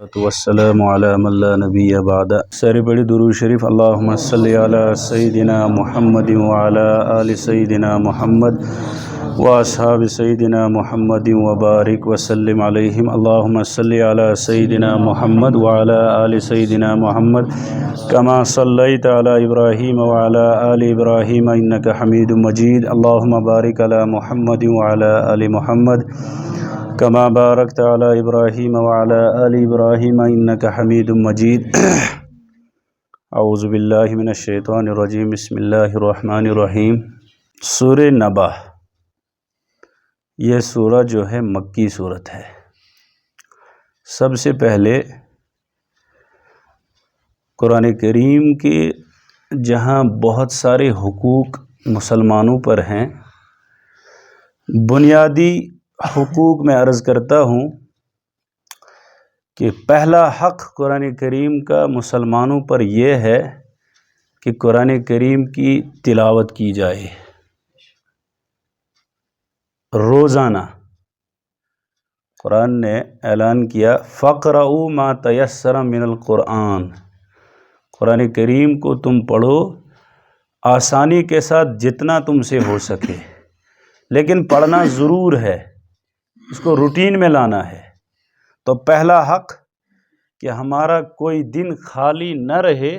والسلام علی من لا نبی بعد۔ سر بڑی درود شریف اللہم صلی علی سیدنا محمد وعلی آل سیدنا محمد واصحاب سیدنا محمد وبارک وسلم علیہم۔ اللہم صلی علی سیدنا محمد وعلی آل سیدنا محمد کما صلیت علی ابراہیم وعلی آل ابراہیم انک حمید مجید۔ اللہم بارک علی محمد وعلی آل محمد کما بارکت علی ابراہیم وعلی آل ابراہیم انک حمید مجید۔ اعوذ باللہ من الشیطان الرجیم، بسم اللہ الرحمن الرحیم۔ سورہ نبا، یہ سورہ جو ہے مکی سورت ہے۔ سب سے پہلے قرآن کریم کے جہاں بہت سارے حقوق مسلمانوں پر ہیں، بنیادی حقوق میں عرض کرتا ہوں کہ پہلا حق قرآن کریم کا مسلمانوں پر یہ ہے کہ قرآن کریم کی تلاوت کی جائے روزانہ۔ قرآن نے اعلان کیا فَقْرَؤُوا مَا تَيَسَّرَ مِنَ الْقُرْآنِ، قرآن کریم کو تم پڑھو آسانی کے ساتھ جتنا تم سے ہو سکے، لیکن پڑھنا ضرور ہے، اس کو روٹین میں لانا ہے۔ تو پہلا حق کہ ہمارا کوئی دن خالی نہ رہے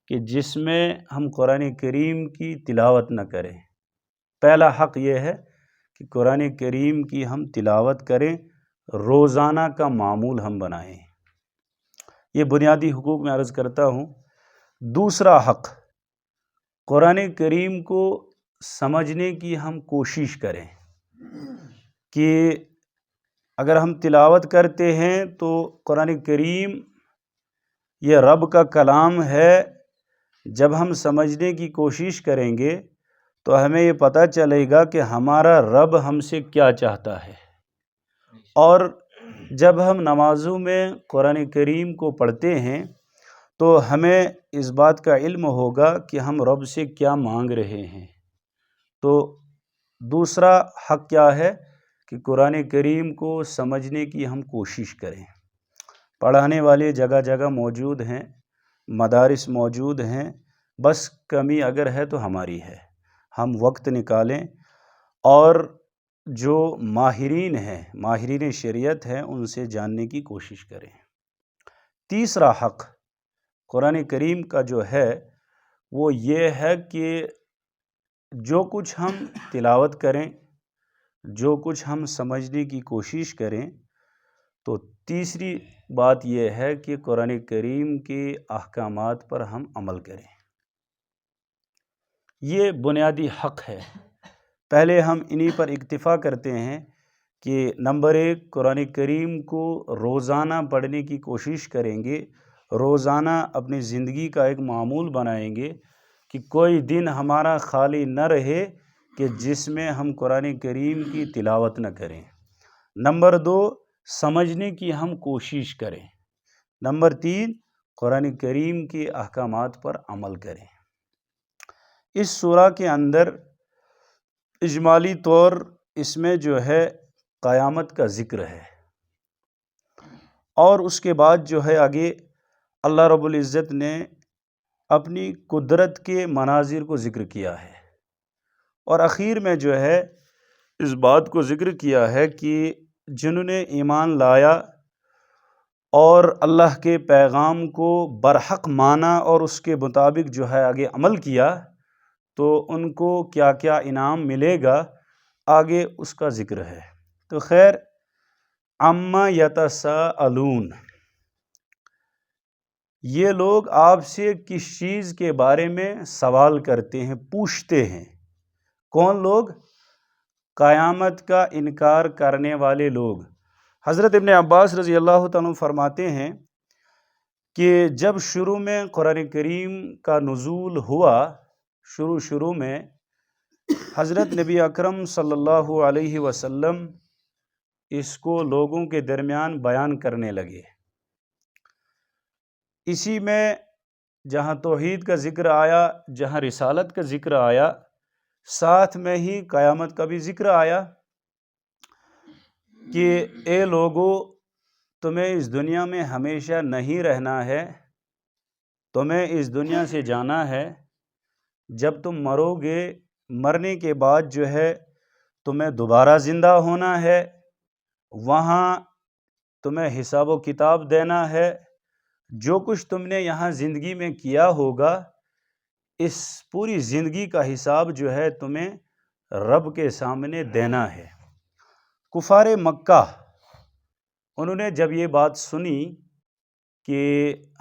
کہ جس میں ہم قرآن کریم کی تلاوت نہ کریں۔ پہلا حق یہ ہے کہ قرآن کریم کی ہم تلاوت کریں، روزانہ کا معمول ہم بنائیں۔ یہ بنیادی حقوق میں عرض کرتا ہوں۔ دوسرا حق، قرآن کریم کو سمجھنے کی ہم کوشش کریں کہ اگر ہم تلاوت کرتے ہیں تو قرآن کریم یہ رب کا کلام ہے، جب ہم سمجھنے کی کوشش کریں گے تو ہمیں یہ پتہ چلے گا کہ ہمارا رب ہم سے کیا چاہتا ہے۔ اور جب ہم نمازوں میں قرآن کریم کو پڑھتے ہیں تو ہمیں اس بات کا علم ہوگا کہ ہم رب سے کیا مانگ رہے ہیں۔ تو دوسرا حق کیا ہے کہ قرآن کریم کو سمجھنے کی ہم کوشش کریں۔ پڑھانے والے جگہ جگہ موجود ہیں، مدارس موجود ہیں، بس کمی اگر ہے تو ہماری ہے۔ ہم وقت نکالیں اور جو ماہرین ہیں، ماہرین شریعت ہیں، ان سے جاننے کی کوشش کریں۔ تیسرا حق قرآن کریم کا جو ہے وہ یہ ہے کہ جو کچھ ہم تلاوت کریں، جو کچھ ہم سمجھنے کی کوشش کریں، تو تیسری بات یہ ہے کہ قرآن کریم کے احکامات پر ہم عمل کریں۔ یہ بنیادی حق ہے۔ پہلے ہم انہی پر اکتفا کرتے ہیں کہ نمبر 1 قرآن کریم کو روزانہ پڑھنے کی کوشش کریں گے، روزانہ اپنی زندگی کا ایک معمول بنائیں گے کہ کوئی دن ہمارا خالی نہ رہے کہ جس میں ہم قرآن کریم کی تلاوت نہ کریں۔ نمبر 2 سمجھنے کی ہم کوشش کریں۔ نمبر 3 قرآن کریم کے احکامات پر عمل کریں۔ اس سورہ کے اندر اجمالی طور اس میں جو ہے قیامت کا ذکر ہے، اور اس کے بعد جو ہے آگے اللہ رب العزت نے اپنی قدرت کے مناظر کو ذکر کیا ہے، اور اخیر میں جو ہے اس بات کو ذکر کیا ہے کہ جنہوں نے ایمان لایا اور اللہ کے پیغام کو برحق مانا اور اس کے مطابق جو ہے آگے عمل کیا تو ان کو کیا کیا انعام ملے گا، آگے اس کا ذکر ہے۔ تو خیر، عما یتساءلون، یہ لوگ آپ سے کس چیز کے بارے میں سوال کرتے ہیں، پوچھتے ہیں۔ کون لوگ؟ قیامت کا انکار کرنے والے لوگ۔ حضرت ابن عباس رضی اللہ تعالیٰ فرماتے ہیں کہ جب شروع میں قرآن کریم کا نزول ہوا، شروع میں حضرت نبی اکرم صلی اللہ علیہ وسلم اس کو لوگوں کے درمیان بیان کرنے لگے۔ اسی میں جہاں توحید کا ذکر آیا، جہاں رسالت کا ذکر آیا، ساتھ میں ہی قیامت کا بھی ذکر آیا کہ اے لوگو تمہیں اس دنیا میں ہمیشہ نہیں رہنا ہے، تمہیں اس دنیا سے جانا ہے۔ جب تم مرو گے، مرنے کے بعد جو ہے تمہیں دوبارہ زندہ ہونا ہے، وہاں تمہیں حساب و کتاب دینا ہے۔ جو کچھ تم نے یہاں زندگی میں کیا ہوگا، اس پوری زندگی کا حساب جو ہے تمہیں رب کے سامنے دینا ہے۔ کفار مکہ انہوں نے جب یہ بات سنی کہ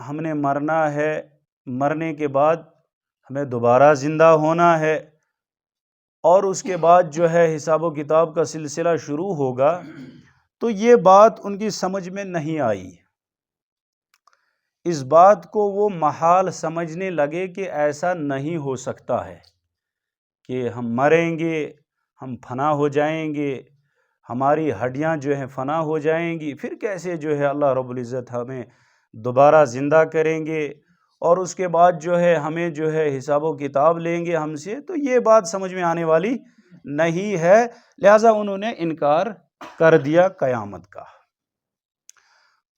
ہم نے مرنا ہے، مرنے کے بعد ہمیں دوبارہ زندہ ہونا ہے، اور اس کے بعد جو ہے حساب و کتاب کا سلسلہ شروع ہوگا، تو یہ بات ان کی سمجھ میں نہیں آئی۔ اس بات کو وہ محال سمجھنے لگے کہ ایسا نہیں ہو سکتا ہے کہ ہم مریں گے، ہم فنا ہو جائیں گے، ہماری ہڈیاں جو ہیں فنا ہو جائیں گی، پھر کیسے جو ہے اللہ رب العزت ہمیں دوبارہ زندہ کریں گے، اور اس کے بعد جو ہے ہمیں جو ہے حساب و کتاب لیں گے ہم سے۔ تو یہ بات سمجھ میں آنے والی نہیں ہے، لہٰذا انہوں نے انکار کر دیا قیامت کا۔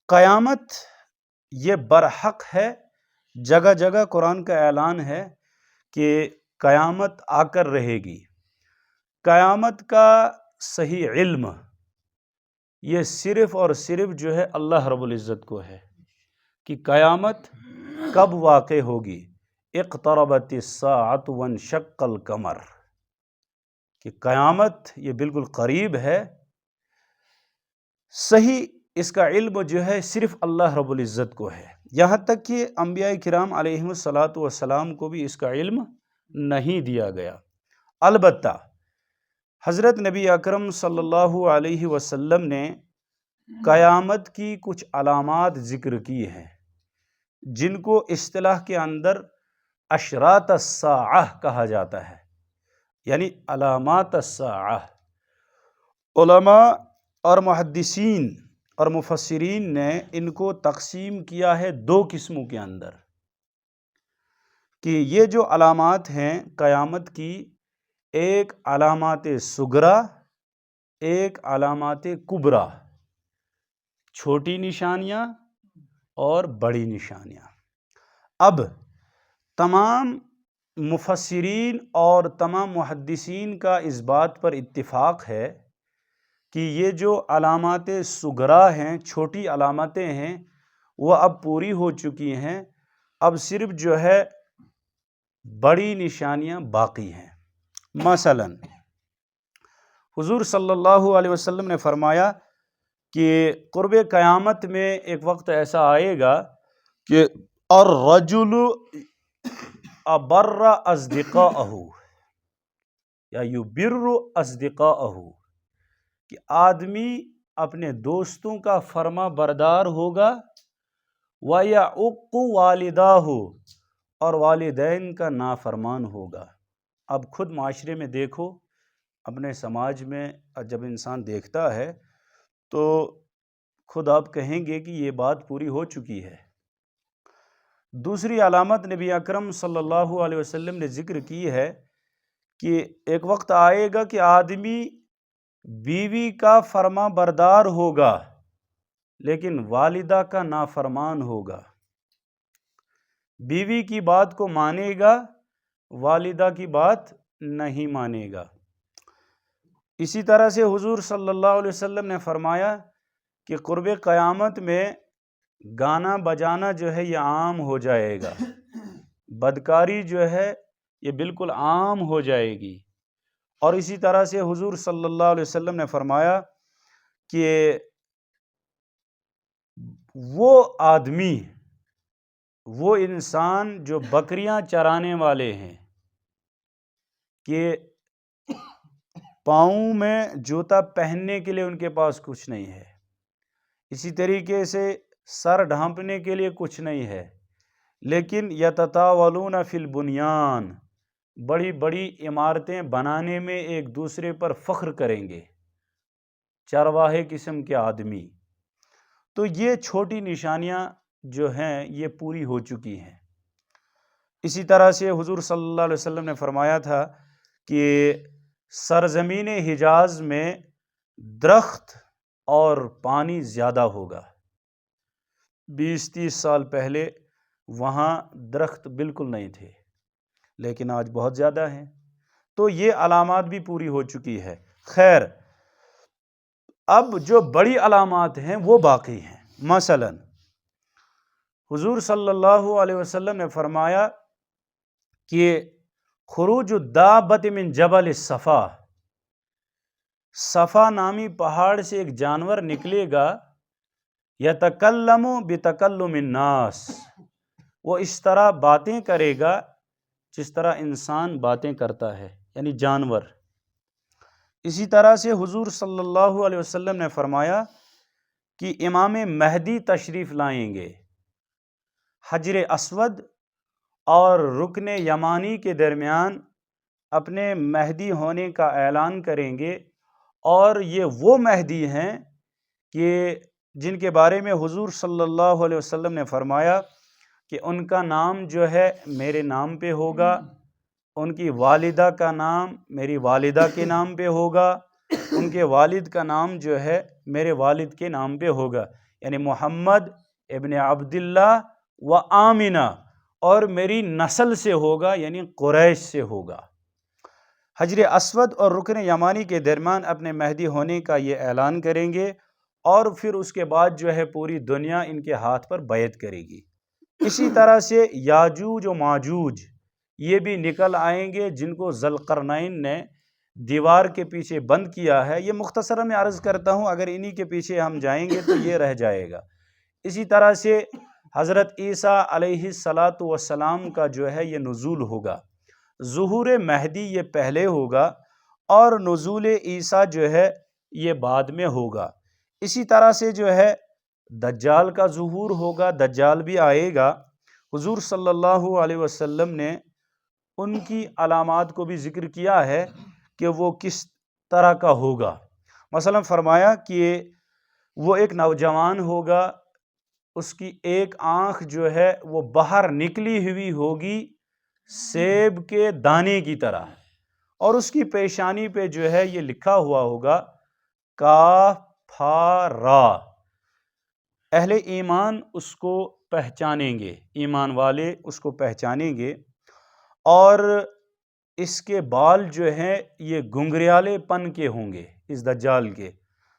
قیامت یہ برحق ہے، جگہ جگہ قرآن کا اعلان ہے کہ قیامت آ کر رہے گی۔ قیامت کا صحیح علم یہ صرف اور صرف جو ہے اللہ رب العزت کو ہے کہ قیامت کب واقع ہوگی۔ اقتربت الساعۃ وانشق القمر، کہ قیامت یہ بالکل قریب ہے۔ صحیح اس کا علم جو ہے صرف اللہ رب العزت کو ہے، یہاں تک کہ انبیاء کرام علیہم الصلاۃ والسلام کو بھی اس کا علم نہیں دیا گیا۔ البتہ حضرت نبی اکرم صلی اللہ علیہ وسلم نے قیامت کی کچھ علامات ذکر کی ہیں، جن کو اصطلاح کے اندر اشراط الساعہ کہا جاتا ہے، یعنی علامات الساعہ۔ علماء اور محدثین اور مفسرین نے ان کو تقسیم کیا ہے دو قسموں کے اندر، کہ یہ جو علامات ہیں قیامت کی، ایک علامات صغریٰ، ایک علامات کبریٰ، چھوٹی نشانیاں اور بڑی نشانیاں۔ اب تمام مفسرین اور تمام محدثین کا اس بات پر اتفاق ہے کہ یہ جو علامات صغریٰ ہیں، چھوٹی علامتیں ہیں، وہ اب پوری ہو چکی ہیں، اب صرف جو ہے بڑی نشانیاں باقی ہیں۔ مثلا حضور صلی اللہ علیہ وسلم نے فرمایا کہ قرب قیامت میں ایک وقت ایسا آئے گا کہ الرجل ابر اصدقاءہ یا یبر اصدقاءہ، کہ آدمی اپنے دوستوں کا فرما بردار ہوگا، وَيَعُقُّ وَالِدَاهُ، اور والدین کا نافرمان ہوگا۔ اب خود معاشرے میں دیکھو، اپنے سماج میں جب انسان دیکھتا ہے تو خود آپ کہیں گے کہ یہ بات پوری ہو چکی ہے۔ دوسری علامت نبی اکرم صلی اللہ علیہ وسلم نے ذکر کی ہے کہ ایک وقت آئے گا کہ آدمی بیوی کا فرما بردار ہوگا لیکن والدہ کا نافرمان ہوگا، بیوی کی بات کو مانے گا، والدہ کی بات نہیں مانے گا۔ اسی طرح سے حضور صلی اللہ علیہ وسلم نے فرمایا کہ قرب قیامت میں گانا بجانا جو ہے یہ عام ہو جائے گا، بدکاری جو ہے یہ بالکل عام ہو جائے گی۔ اور اسی طرح سے حضور صلی اللہ علیہ وسلم نے فرمایا کہ وہ آدمی، وہ انسان جو بکریاں چرانے والے ہیں، کہ پاؤں میں جوتا پہننے کے لیے ان کے پاس کچھ نہیں ہے، اسی طریقے سے سر ڈھانپنے کے لیے کچھ نہیں ہے، لیکن یتطاولون فی البنیان، بڑی بڑی عمارتیں بنانے میں ایک دوسرے پر فخر کریں گے، چرواہے قسم کے آدمی۔ تو یہ چھوٹی نشانیاں جو ہیں یہ پوری ہو چکی ہیں۔ اسی طرح سے حضور صلی اللہ علیہ وسلم نے فرمایا تھا کہ سرزمین حجاز میں درخت اور پانی زیادہ ہوگا، 20-30 سال پہلے وہاں درخت بالکل نہیں تھے، لیکن آج بہت زیادہ ہیں، تو یہ علامات بھی پوری ہو چکی ہے۔ خیر، اب جو بڑی علامات ہیں وہ باقی ہیں۔ مثلا حضور صلی اللہ علیہ وسلم نے فرمایا کہ خروج الدابۃ من جبل الصفا، صفا نامی پہاڑ سے ایک جانور نکلے گا، یتکلم بتکلم الناس، وہ اس طرح باتیں کرے گا جس طرح انسان باتیں کرتا ہے، یعنی جانور۔ اسی طرح سے حضور صلی اللہ علیہ وسلم نے فرمایا کہ امام مہدی تشریف لائیں گے، حجر اسود اور رکن یمانی کے درمیان اپنے مہدی ہونے کا اعلان کریں گے، اور یہ وہ مہدی ہیں کہ جن کے بارے میں حضور صلی اللہ علیہ وسلم نے فرمایا کہ ان کا نام جو ہے میرے نام پہ ہوگا، ان کی والدہ کا نام میری والدہ کے نام پہ ہوگا، ان کے والد کا نام جو ہے میرے والد کے نام پہ ہوگا، یعنی محمد ابن عبداللہ و آمنہ، اور میری نسل سے ہوگا، یعنی قریش سے ہوگا۔ حجر اسود اور رکن یمانی کے درمیان اپنے مہدی ہونے کا یہ اعلان کریں گے، اور پھر اس کے بعد جو ہے پوری دنیا ان کے ہاتھ پر بیعت کرے گی۔ اسی طرح سے یاجوج و ماجوج یہ بھی نکل آئیں گے، جن کو ذوالقرنین نے دیوار کے پیچھے بند کیا ہے۔ یہ مختصرا میں عرض کرتا ہوں، اگر انہی کے پیچھے ہم جائیں گے تو یہ رہ جائے گا۔ اسی طرح سے حضرت عیسیٰ علیہ السلام کا جو ہے یہ نزول ہوگا، ظہور مہدی یہ پہلے ہوگا اور نزول عیسیٰ جو ہے یہ بعد میں ہوگا۔ اسی طرح سے جو ہے دجال کا ظہور ہوگا، دجال بھی آئے گا۔ حضور صلی اللہ علیہ وسلم نے ان کی علامات کو بھی ذکر کیا ہے کہ وہ کس طرح کا ہوگا۔ مثلا فرمایا کہ وہ ایک نوجوان ہوگا، اس کی ایک آنکھ جو ہے وہ باہر نکلی ہوئی ہوگی سیب کے دانے کی طرح، اور اس کی پیشانی پہ جو ہے یہ لکھا ہوا ہوگا کاف پھا را۔ اہل ایمان اس کو پہچانیں گے، ایمان والے اس کو پہچانیں گے، اور اس کے بال جو ہیں یہ گنگریالے پن کے ہوں گے اس دجال کے۔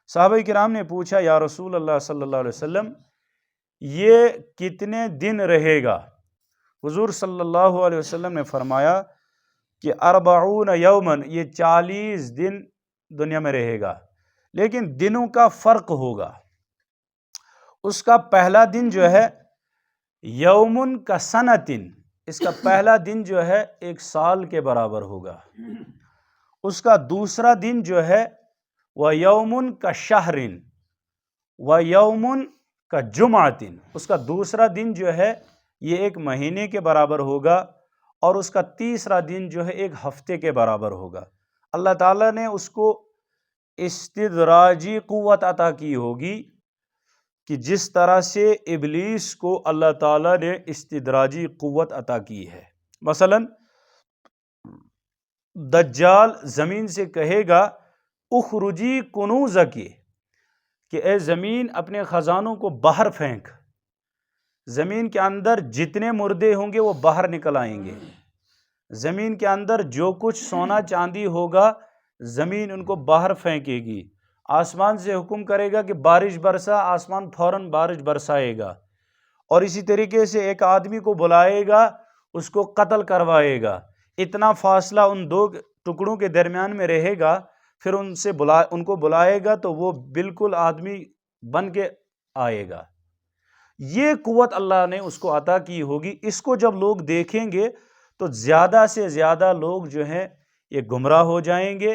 صحابہ کرام نے پوچھا یا رسول اللہ صلی اللہ علیہ وسلم یہ کتنے دن رہے گا؟ حضور صلی اللہ علیہ وسلم نے فرمایا کہ 40 یومن، یہ 40 دن دنیا میں رہے گا، لیکن دنوں کا فرق ہوگا۔ اس کا پہلا دن جو ہے یومن کا سنتن، اس کا پہلا دن جو ہے 1 سال کے برابر ہوگا۔ اس کا دوسرا دن جو ہے وہ یومن کا شہرن و یومن کا جمعتن، اس کا دوسرا دن جو ہے یہ 1 مہینے کے برابر ہوگا، اور اس کا تیسرا دن جو ہے 1 ہفتے کے برابر ہوگا۔ اللہ تعالیٰ نے اس کو استدراجی قوت عطا کی ہوگی کہ جس طرح سے ابلیس کو اللہ تعالیٰ نے استدراجی قوت عطا کی ہے۔ مثلا دجال زمین سے کہے گا اخرجی کنوزکی، کہ اے زمین اپنے خزانوں کو باہر پھینک۔ زمین کے اندر جتنے مردے ہوں گے وہ باہر نکل آئیں گے، زمین کے اندر جو کچھ سونا چاندی ہوگا زمین ان کو باہر پھینکے گی، آسمان سے حکم کرے گا کہ بارش برسا، آسمان فوراً بارش برسائے گا، اور اسی طریقے سے ایک آدمی کو بلائے گا، اس کو قتل کروائے گا۔ اتنا فاصلہ ان 2 ٹکڑوں کے درمیان میں رہے گا، پھر ان کو بلائے گا تو وہ بالکل آدمی بن کے آئے گا۔ یہ قوت اللہ نے اس کو عطا کی ہوگی۔ اس کو جب لوگ دیکھیں گے تو زیادہ سے زیادہ لوگ جو ہیں یہ گمراہ ہو جائیں گے،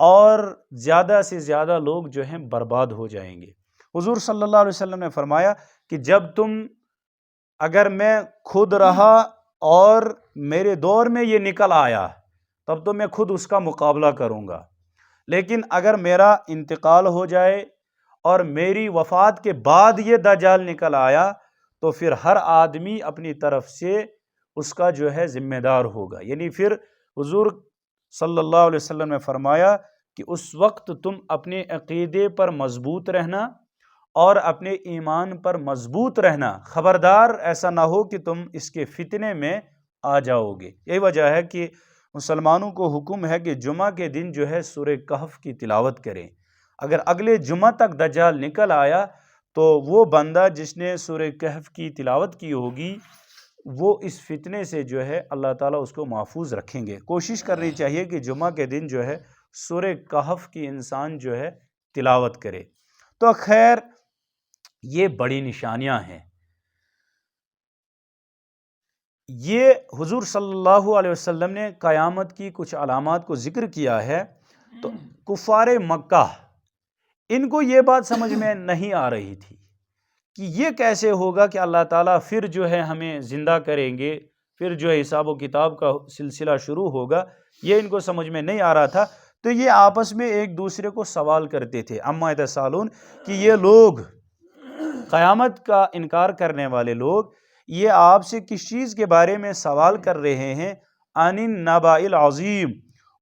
اور زیادہ سے زیادہ لوگ جو ہیں برباد ہو جائیں گے۔ حضور صلی اللہ علیہ وسلم نے فرمایا کہ اگر میں خود رہا اور میرے دور میں یہ نکل آیا تب تو میں خود اس کا مقابلہ کروں گا، لیکن اگر میرا انتقال ہو جائے اور میری وفات کے بعد یہ دجال نکل آیا تو پھر ہر آدمی اپنی طرف سے اس کا جو ہے ذمہ دار ہوگا۔ یعنی پھر حضور صلی اللہ علیہ وسلم نے فرمایا کہ اس وقت تم اپنے عقیدے پر مضبوط رہنا اور اپنے ایمان پر مضبوط رہنا، خبردار ایسا نہ ہو کہ تم اس کے فتنے میں آ جاؤ گے۔ یہی وجہ ہے کہ مسلمانوں کو حکم ہے کہ جمعہ کے دن جو ہے سورہ کہف کی تلاوت کریں۔ اگر اگلے جمعہ تک دجال نکل آیا تو وہ بندہ جس نے سورہ کہف کی تلاوت کی ہوگی وہ اس فتنے سے جو ہے اللہ تعالیٰ اس کو محفوظ رکھیں گے۔ کوشش کرنی چاہیے کہ جمعہ کے دن جو ہے سورہ کہف کی انسان جو ہے تلاوت کرے۔ تو خیر یہ بڑی نشانیاں ہیں۔ یہ حضور صلی اللہ علیہ وسلم نے قیامت کی کچھ علامات کو ذکر کیا ہے، تو کفار مکہ ان کو یہ بات سمجھ میں نہیں آ رہی تھی کہ یہ کیسے ہوگا کہ اللہ تعالیٰ پھر جو ہے ہمیں زندہ کریں گے، پھر جو ہے حساب و کتاب کا سلسلہ شروع ہوگا، یہ ان کو سمجھ میں نہیں آ رہا تھا۔ تو یہ آپس میں ایک دوسرے کو سوال کرتے تھے، اما یتسالون، کہ یہ لوگ قیامت کا انکار کرنے والے لوگ یہ آپ سے کس چیز کے بارے میں سوال کر رہے ہیں؟ عن النبأ العظیم،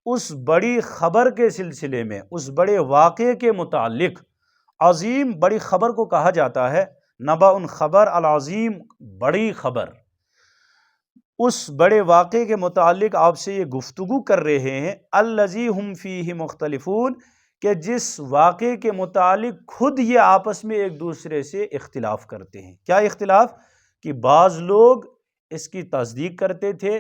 اس بڑی خبر کے سلسلے میں، اس بڑے واقعے کے متعلق۔ عظیم بڑی خبر کو کہا جاتا ہے، نبأ خبر، العظیم بڑی خبر۔ اس بڑے واقعے کے متعلق آپ سے یہ گفتگو کر رہے ہیں، الذی ہم فیہ مختلفون، کہ جس واقعے کے متعلق خود یہ آپس میں ایک دوسرے سے اختلاف کرتے ہیں۔ کیا اختلاف؟ کہ بعض لوگ اس کی تصدیق کرتے تھے،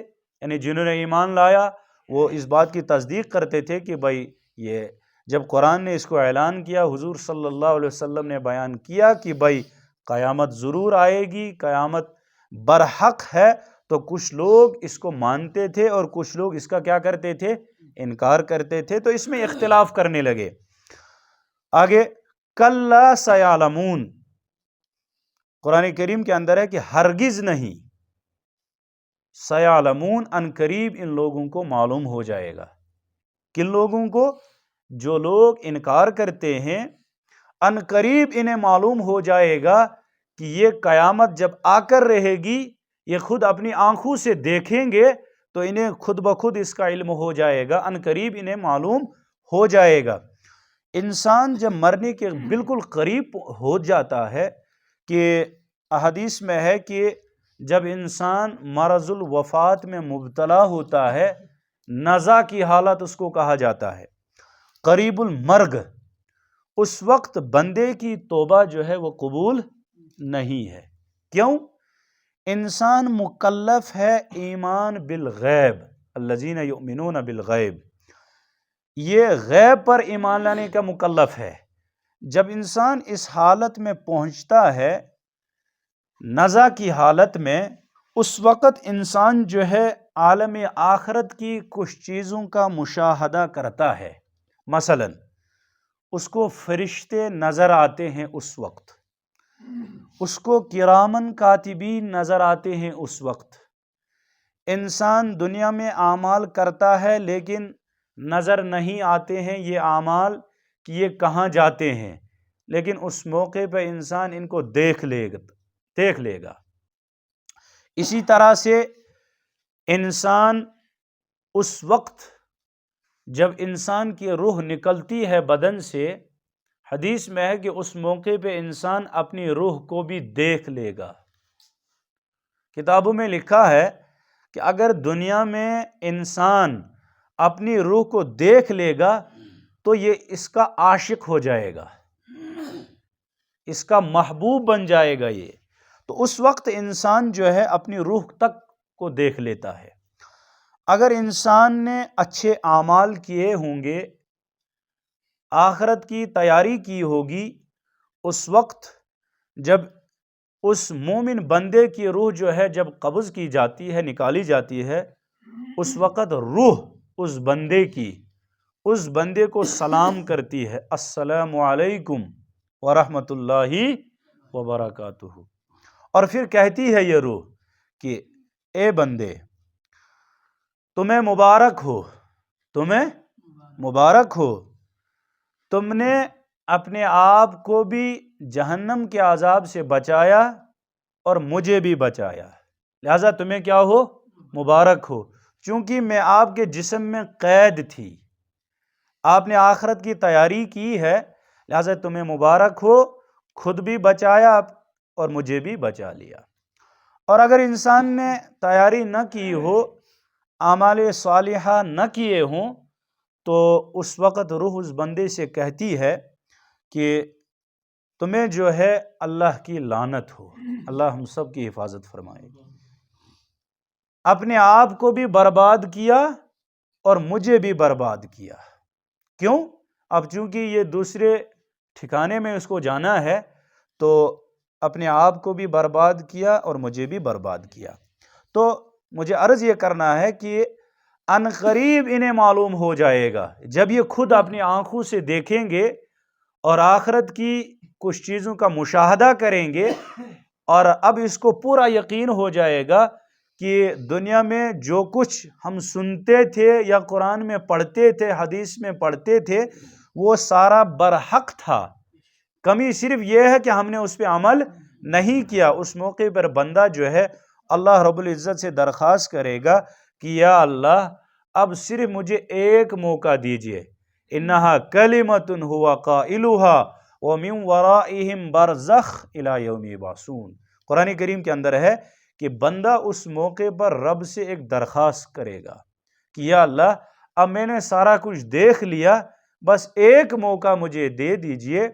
یعنی جنہوں نے ایمان لایا وہ اس بات کی تصدیق کرتے تھے کہ بھائی یہ جب قرآن نے اس کو اعلان کیا، حضور صلی اللہ علیہ وسلم نے بیان کیا کہ بھائی قیامت ضرور آئے گی، قیامت برحق ہے، تو کچھ لوگ اس کو مانتے تھے اور کچھ لوگ اس کا کیا کرتے تھے؟ انکار کرتے تھے۔ تو اس میں اختلاف کرنے لگے۔ آگے کلا سیعلمون، قرآن کریم کے اندر ہے کہ ہرگز نہیں، سیعلمون، ان قریب ان لوگوں کو معلوم ہو جائے گا۔ کن لوگوں کو؟ جو لوگ انکار کرتے ہیں، ان قریب انہیں معلوم ہو جائے گا کہ یہ قیامت جب آ کر رہے گی، یہ خود اپنی آنکھوں سے دیکھیں گے تو انہیں خود بخود اس کا علم ہو جائے گا، ان قریب انہیں معلوم ہو جائے گا۔ انسان جب مرنے کے بالکل قریب ہو جاتا ہے، کہ احادیث میں ہے کہ جب انسان مرض الوفات میں مبتلا ہوتا ہے، نزع کی حالت اس کو کہا جاتا ہے، قریب المرگ، اس وقت بندے کی توبہ جو ہے وہ قبول نہیں ہے۔ کیوں؟ انسان مکلف ہے ایمان بالغیب، الذین یؤمنون بالغیب، یہ غیب پر ایمان لانے کا مکلف ہے۔ جب انسان اس حالت میں پہنچتا ہے، نزع کی حالت میں، اس وقت انسان جو ہے عالم آخرت کی کچھ چیزوں کا مشاہدہ کرتا ہے۔ مثلا اس کو فرشتے نظر آتے ہیں، اس وقت اس کو کرامن کاتبین نظر آتے ہیں، اس وقت انسان دنیا میں اعمال کرتا ہے لیکن نظر نہیں آتے ہیں یہ اعمال کہ یہ کہاں جاتے ہیں، لیکن اس موقع پہ انسان ان کو دیکھ لے گا۔ اسی طرح سے انسان اس وقت جب انسان کی روح نکلتی ہے بدن سے، حدیث میں ہے کہ اس موقع پہ انسان اپنی روح کو بھی دیکھ لے گا۔ کتابوں میں لکھا ہے کہ اگر دنیا میں انسان اپنی روح کو دیکھ لے گا تو یہ اس کا عاشق ہو جائے گا، اس کا محبوب بن جائے گا یہ۔ تو اس وقت انسان جو ہے اپنی روح تک کو دیکھ لیتا ہے۔ اگر انسان نے اچھے اعمال کیے ہوں گے، آخرت کی تیاری کی ہوگی، اس وقت جب اس مومن بندے کی روح جو ہے جب قبض کی جاتی ہے، نکالی جاتی ہے، اس وقت روح اس بندے کو سلام کرتی ہے، السلام علیکم ورحمۃ اللہ وبرکاتہ، اور پھر کہتی ہے یہ روح کہ اے بندے تمہیں مبارک ہو، تمہیں مبارک ہو، تم نے اپنے آپ کو بھی جہنم کے عذاب سے بچایا اور مجھے بھی بچایا، لہذا تمہیں کیا ہو؟ مبارک ہو، چونکہ میں آپ کے جسم میں قید تھی، آپ نے آخرت کی تیاری کی ہے، لہذا تمہیں مبارک ہو، خود بھی بچایا اور مجھے بھی بچا لیا۔ اور اگر انسان نے تیاری نہ کی ہو، اعمال صالحہ نہ کیے ہوں، تو اس وقت روح اس بندے سے کہتی ہے کہ تمہیں جو ہے اللہ کی لعنت ہو۔ اللہ ہم سب کی حفاظت فرمائے۔ اپنے آپ کو بھی برباد کیا اور مجھے بھی برباد کیا۔ کیوں؟ اب چونکہ یہ دوسرے ٹھکانے میں اس کو جانا ہے، تو اپنے آپ کو بھی برباد کیا اور مجھے بھی برباد کیا۔ تو مجھے عرض یہ کرنا ہے کہ ان قریب انہیں معلوم ہو جائے گا، جب یہ خود اپنی آنکھوں سے دیکھیں گے اور آخرت کی کچھ چیزوں کا مشاہدہ کریں گے، اور اب اس کو پورا یقین ہو جائے گا کہ دنیا میں جو کچھ ہم سنتے تھے یا قرآن میں پڑھتے تھے، حدیث میں پڑھتے تھے، وہ سارا برحق تھا۔ کمی صرف یہ ہے کہ ہم نے اس پہ عمل نہیں کیا۔ اس موقع پر بندہ جو ہے اللہ رب العزت سے درخواست کرے گا کہ یا اللہ اب صرف مجھے ایک موقع دیجئے، انہا کلمۃ ہوا قائلہا ومن ورائہم برزخ الی یوم یبعثون۔ قرآن کریم کے اندر ہے کہ بندہ اس موقع پر رب سے ایک درخواست کرے گا کہ یا اللہ اب میں نے سارا کچھ دیکھ لیا، بس ایک موقع مجھے دے دیجئے،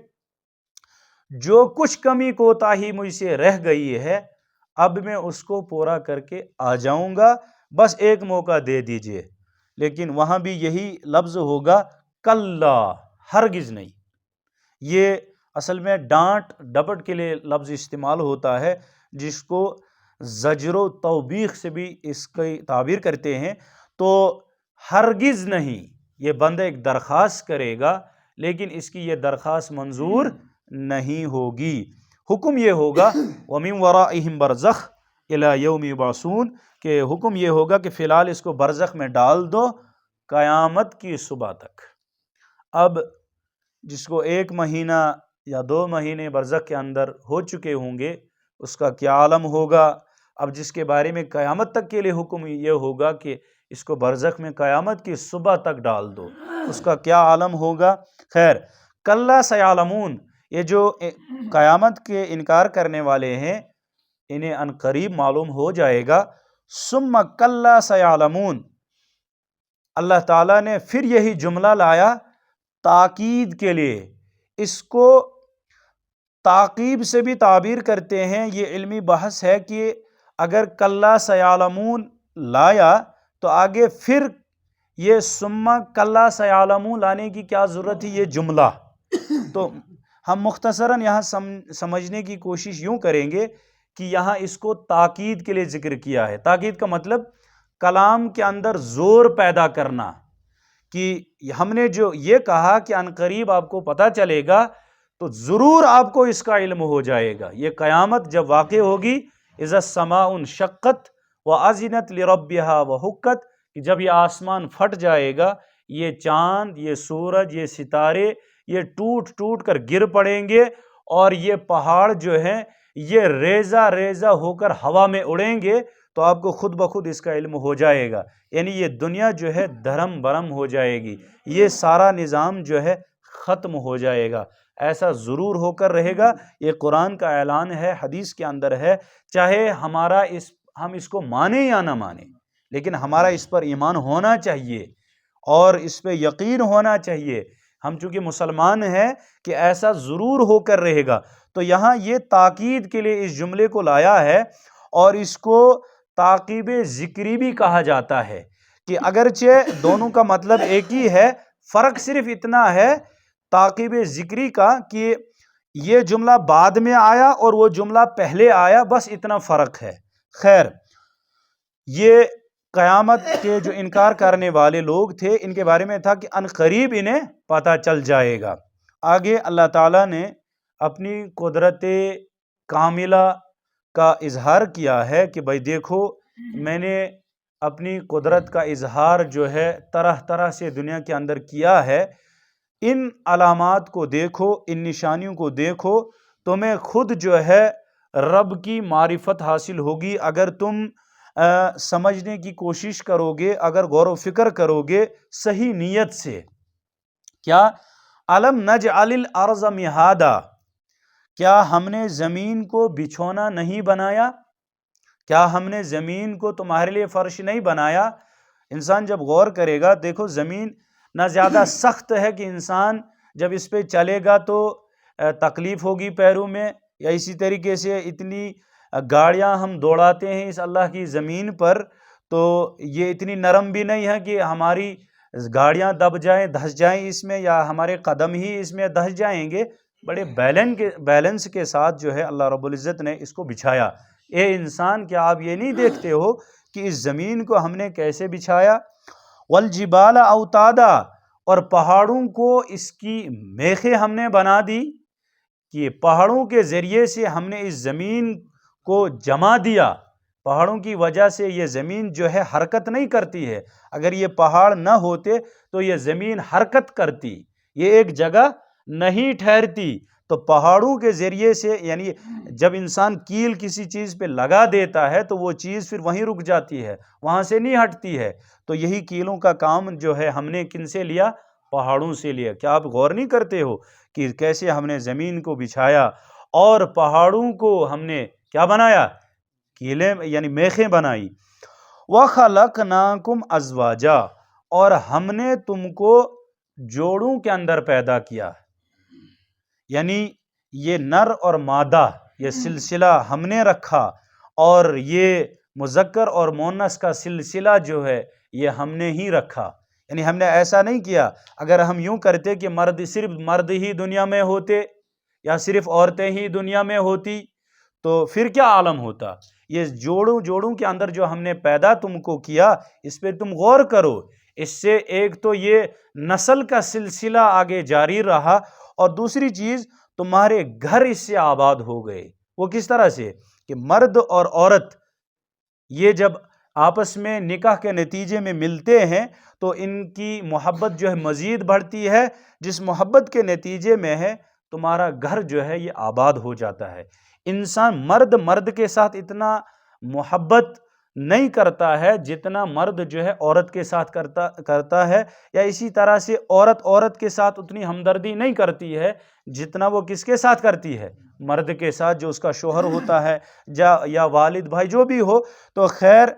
جو کچھ کمی کوتاہی مجھ سے رہ گئی ہے اب میں اس کو پورا کر کے آ جاؤں گا، بس ایک موقع دے دیجئے۔ لیکن وہاں بھی یہی لفظ ہوگا کلا، ہرگز نہیں۔ یہ اصل میں ڈانٹ ڈپٹ کے لیے لفظ استعمال ہوتا ہے، جس کو زجر و توبیخ سے بھی اس کی تعبیر کرتے ہیں۔ تو ہرگز نہیں، یہ بندہ ایک درخواست کرے گا، لیکن اس کی یہ درخواست منظور نہیں ہوگی۔ حکم یہ ہوگا وَمِن وَرَائِهِمْ بَرْزَخْ إِلَى يَوْمِ يُبْعَثُونَ، کہ حکم یہ ہوگا کہ فی الحال اس کو برزخ میں ڈال دو قیامت کی صبح تک۔ اب جس کو 1 مہینہ یا 2 مہینے برزخ کے اندر ہو چکے ہوں گے، اس کا کیا عالم ہوگا۔ اب جس کے بارے میں قیامت تک کے لیے حکم یہ ہوگا کہ اس کو برزخ میں قیامت کی صبح تک ڈال دو، اس کا کیا عالم ہوگا۔ خیر، کلا سیعلمون، یہ جو قیامت کے انکار کرنے والے ہیں انہیں ان قریب معلوم ہو جائے گا۔ ثم کلا سیعلمون، اللہ تعالیٰ نے پھر یہی جملہ لایا تاکید کے لیے۔ اس کو تاقیب سے بھی تعبیر کرتے ہیں، یہ علمی بحث ہے کہ اگر کلا سیعلمون لایا تو آگے پھر یہ ثم کلا سیعلمون لانے کی کیا ضرورت تھی، یہ جملہ۔ تو ہم مختصراً یہاں سمجھنے کی کوشش یوں کریں گے کہ یہاں اس کو تاکید کے لیے ذکر کیا ہے۔ تاکید کا مطلب کلام کے اندر زور پیدا کرنا، کہ ہم نے جو یہ کہا کہ ان قریب آپ کو پتہ چلے گا، تو ضرور آپ کو اس کا علم ہو جائے گا۔ یہ قیامت جب واقع ہوگی، اذا السماء انشقت واذنت لربها وحقت، کہ جب یہ آسمان پھٹ جائے گا، یہ چاند، یہ سورج، یہ ستارے، یہ ٹوٹ ٹوٹ کر گر پڑیں گے، اور یہ پہاڑ جو ہیں یہ ریزہ ریزہ ہو کر ہوا میں اڑیں گے، تو آپ کو خود بخود اس کا علم ہو جائے گا۔ یعنی یہ دنیا جو ہے دھرم برم ہو جائے گی، یہ سارا نظام جو ہے ختم ہو جائے گا، ایسا ضرور ہو کر رہے گا۔ یہ قرآن کا اعلان ہے، حدیث کے اندر ہے، چاہے ہم اس کو مانیں یا نہ مانیں، لیکن ہمارا اس پر ایمان ہونا چاہیے اور اس پہ یقین ہونا چاہیے۔ ہم چونکہ مسلمان ہیں کہ ایسا ضرور ہو کر رہے گا۔ تو یہاں یہ تاکید کے لیے اس جملے کو لایا ہے، اور اس کو تاکیب ذکری بھی کہا جاتا ہے، کہ اگرچہ دونوں کا مطلب ایک ہی ہے، فرق صرف اتنا ہے تاکیب ذکری کا کہ یہ جملہ بعد میں آیا اور وہ جملہ پہلے آیا، بس اتنا فرق ہے۔ خیر، یہ قیامت کے جو انکار کرنے والے لوگ تھے، ان کے بارے میں تھا کہ ان قریب انہیں پتہ چل جائے گا۔ آگے اللہ تعالیٰ نے اپنی قدرت کاملہ کا اظہار کیا ہے کہ بھائی دیکھو، میں نے اپنی قدرت کا اظہار جو ہے طرح طرح سے دنیا کے اندر کیا ہے، ان علامات کو دیکھو، ان نشانیوں کو دیکھو، تمہیں خود جو ہے رب کی معرفت حاصل ہوگی اگر تم سمجھنے کی کوشش کرو گے، اگر غور و فکر کرو گے صحیح نیت سے۔ کیا؟ الم نجعل الارض مہادا، کیا ہم نے زمین کو بچھونا نہیں بنایا؟ کیا ہم نے زمین کو تمہارے لیے فرش نہیں بنایا؟ انسان جب غور کرے گا، دیکھو زمین نہ زیادہ سخت ہے کہ انسان جب اس پہ چلے گا تو تکلیف ہوگی پیروں میں، یا اسی طریقے سے اتنی گاڑیاں ہم دوڑاتے ہیں اس اللہ کی زمین پر، تو یہ اتنی نرم بھی نہیں ہے کہ ہماری گاڑیاں دب جائیں، دھس جائیں اس میں، یا ہمارے قدم ہی اس میں دھس جائیں گے۔ بڑے بیلنس کے ساتھ جو ہے اللہ رب العزت نے اس کو بچھایا۔ اے انسان، کیا آپ یہ نہیں دیکھتے ہو کہ اس زمین کو ہم نے کیسے بچھایا؟ والجبال اوتادا، اور پہاڑوں کو اس کی میخیں ہم نے بنا دی، کہ پہاڑوں کے ذریعے سے ہم نے اس زمین کو جما دیا۔ پہاڑوں کی وجہ سے یہ زمین جو ہے حرکت نہیں کرتی ہے، اگر یہ پہاڑ نہ ہوتے تو یہ زمین حرکت کرتی، یہ ایک جگہ نہیں ٹھہرتی۔ تو پہاڑوں کے ذریعے سے، یعنی جب انسان کیل کسی چیز پہ لگا دیتا ہے تو وہ چیز پھر وہیں رک جاتی ہے، وہاں سے نہیں ہٹتی ہے۔ تو یہی کیلوں کا کام جو ہے ہم نے کن سے لیا؟ پہاڑوں سے لیا۔ کیا آپ غور نہیں کرتے ہو کہ کیسے ہم نے زمین کو بچھایا اور پہاڑوں کو ہم نے کیا بنایا؟ کیلیں یعنی میخیں بنائی۔ وَخَلَقْنَاكُمْ أَزْوَاجًا، اور ہم نے تم کو جوڑوں کے اندر پیدا کیا، یعنی یہ نر اور مادہ، یہ سلسلہ ہم نے رکھا، اور یہ مذکر اور مؤنث کا سلسلہ جو ہے یہ ہم نے ہی رکھا۔ یعنی ہم نے ایسا نہیں کیا، اگر ہم یوں کرتے کہ صرف مرد ہی دنیا میں ہوتے یا صرف عورتیں ہی دنیا میں ہوتی تو پھر کیا عالم ہوتا؟ یہ جوڑوں کے اندر جو ہم نے پیدا تم کو کیا، اس پہ تم غور کرو۔ اس سے ایک تو یہ نسل کا سلسلہ آگے جاری رہا، اور دوسری چیز تمہارے گھر اس سے آباد ہو گئے۔ وہ کس طرح سے کہ مرد اور عورت یہ جب آپس میں نکاح کے نتیجے میں ملتے ہیں تو ان کی محبت جو ہے مزید بڑھتی ہے، جس محبت کے نتیجے میں ہے تمہارا گھر جو ہے یہ آباد ہو جاتا ہے۔ انسان مرد کے ساتھ اتنا محبت نہیں کرتا ہے جتنا مرد جو ہے عورت کے ساتھ کرتا ہے، یا اسی طرح سے عورت کے ساتھ اتنی ہمدردی نہیں کرتی ہے جتنا وہ کس کے ساتھ کرتی ہے؟ مرد کے ساتھ، جو اس کا شوہر ہوتا ہے یا والد بھائی جو بھی ہو۔ تو خیر،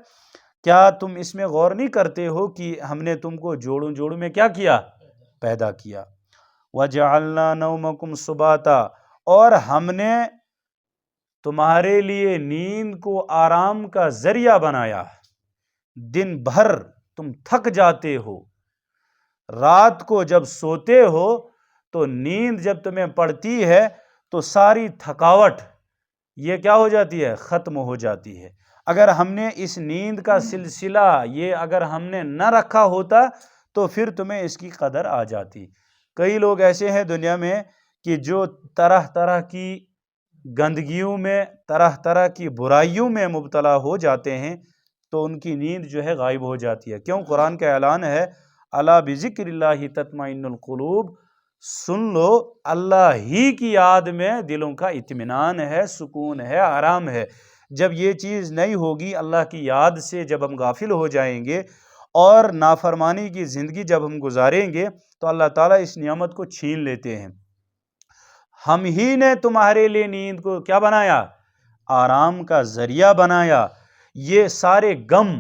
کیا تم اس میں غور نہیں کرتے ہو کہ ہم نے تم کو جوڑوں میں کیا کیا؟ پیدا کیا۔ وَجَعَلْنَا نَوْمَكُمْ سُبَاتًا، اور ہم نے تمہارے لیے نیند کو آرام کا ذریعہ بنایا۔ دن بھر تم تھک جاتے ہو، رات کو جب سوتے ہو تو نیند جب تمہیں پڑتی ہے تو ساری تھکاوٹ یہ کیا ہو جاتی ہے؟ ختم ہو جاتی ہے۔ اگر ہم نے اس نیند کا سلسلہ یہ اگر ہم نے نہ رکھا ہوتا تو پھر تمہیں اس کی قدر آ جاتی۔ کئی لوگ ایسے ہیں دنیا میں کہ جو طرح طرح کی گندگیوں میں، طرح طرح کی برائیوں میں مبتلا ہو جاتے ہیں تو ان کی نیند جو ہے غائب ہو جاتی ہے۔ کیوں؟ قرآن کا اعلان ہے الا بذکر اللہ تطمئن القلوب، سن لو اللہ ہی کی یاد میں دلوں کا اطمینان ہے، سکون ہے، آرام ہے۔ جب یہ چیز نہیں ہوگی، اللہ کی یاد سے جب ہم غافل ہو جائیں گے اور نافرمانی کی زندگی جب ہم گزاریں گے تو اللہ تعالیٰ اس نعمت کو چھین لیتے ہیں۔ ہم ہی نے تمہارے لیے نیند کو کیا بنایا؟ آرام کا ذریعہ بنایا۔ یہ سارے غم،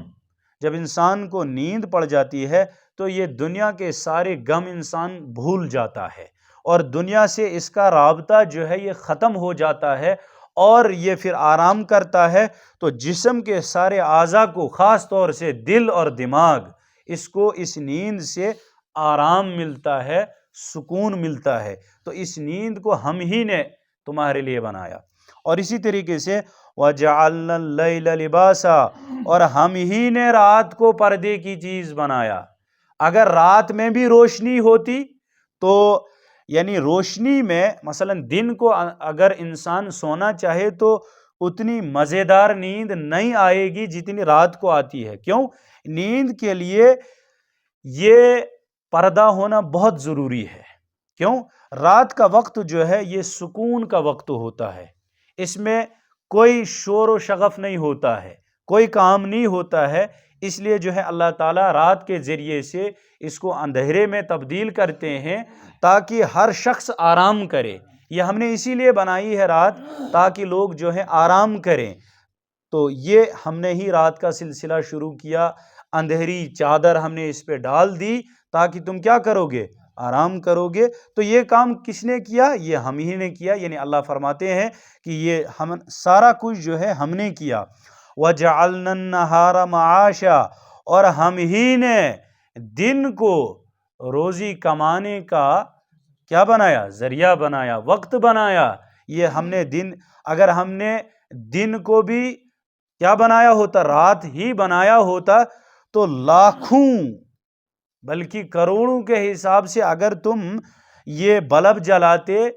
جب انسان کو نیند پڑ جاتی ہے تو یہ دنیا کے سارے غم انسان بھول جاتا ہے، اور دنیا سے اس کا رابطہ جو ہے یہ ختم ہو جاتا ہے، اور یہ پھر آرام کرتا ہے تو جسم کے سارے اعضاء کو، خاص طور سے دل اور دماغ، اس کو اس نیند سے آرام ملتا ہے، سکون ملتا ہے۔ تو اس نیند کو ہم ہی نے تمہارے لیے بنایا۔ اور اسی طریقے سے وَجَعَلْنَا اللَّيْلَ لِبَاسًا، اور ہم ہی نے رات کو پردے کی چیز بنایا۔ اگر رات میں بھی روشنی ہوتی تو یعنی روشنی میں مثلا دن کو اگر انسان سونا چاہے تو اتنی مزیدار نیند نہیں آئے گی جتنی رات کو آتی ہے۔ کیوں؟ نیند کے لیے یہ پردہ ہونا بہت ضروری ہے۔ کیوں؟ رات کا وقت جو ہے یہ سکون کا وقت ہوتا ہے، اس میں کوئی شور و شغف نہیں ہوتا ہے، کوئی کام نہیں ہوتا ہے، اس لیے جو ہے اللہ تعالیٰ رات کے ذریعے سے اس کو اندھیرے میں تبدیل کرتے ہیں تاکہ ہر شخص آرام کرے۔ یہ ہم نے اسی لیے بنائی ہے رات تاکہ لوگ جو ہے آرام کریں. تو یہ ہم نے ہی رات کا سلسلہ شروع کیا، اندھیری چادر ہم نے اس پہ ڈال دی تاکہ تم کیا کرو گے؟ آرام کرو گے. تو یہ کام کس نے کیا؟ یہ ہم ہی نے کیا. یعنی اللہ فرماتے ہیں کہ یہ ہم سارا کچھ جو ہے ہم نے کیا. وَجَعَلْنَا النَّهَارَ مَعَاشًا، اور ہم ہی نے دن کو روزی کمانے کا کیا بنایا؟ ذریعہ بنایا، وقت بنایا. یہ ہم نے دن، اگر ہم نے دن کو بھی کیا بنایا ہوتا؟ رات ہی بنایا ہوتا تو لاکھوں بلکہ کروڑوں کے حساب سے اگر تم یہ بلب جلاتے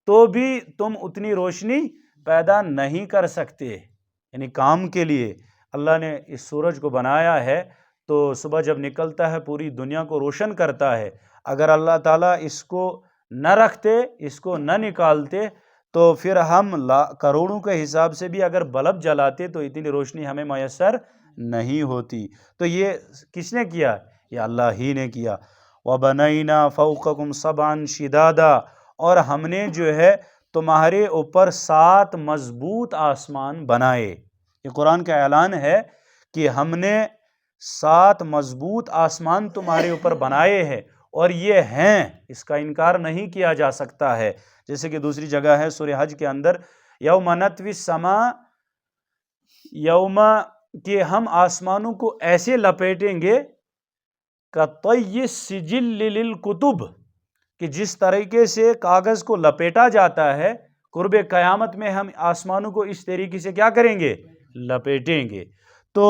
تو بھی تم اتنی روشنی پیدا نہیں کر سکتے. یعنی کام کے لیے اللہ نے اس سورج کو بنایا ہے تو صبح جب نکلتا ہے پوری دنیا کو روشن کرتا ہے. اگر اللہ تعالیٰ اس کو نہ رکھتے، اس کو نہ نکالتے تو پھر ہم کروڑوں کے حساب سے بھی اگر بلب جلاتے تو اتنی روشنی ہمیں میسر نہیں ہوتی. تو یہ کس نے کیا؟ یہ اللہ ہی نے کیا. وَبَنَيْنَا فَوْقَكُمْ سَبْعًا شِدَادًا، اور ہم نے جو ہے تمہارے اوپر 7 مضبوط آسمان بنائے. یہ قرآن کا اعلان ہے کہ ہم نے 7 مضبوط آسمان تمہارے اوپر بنائے ہیں، اور یہ ہیں، اس کا انکار نہیں کیا جا سکتا ہے. جیسے کہ دوسری جگہ ہے سورہ حج کے اندر، یوم نطوی السماء، یوم، کہ ہم آسمانوں کو ایسے لپیٹیں گے کَطَيِّ السِّجِلِّ لِلْكُتُبِ، کہ جس طریقے سے کاغذ کو لپیٹا جاتا ہے، قرب قیامت میں ہم آسمانوں کو اس طریقے سے کیا کریں گے؟ لپیٹیں گے. تو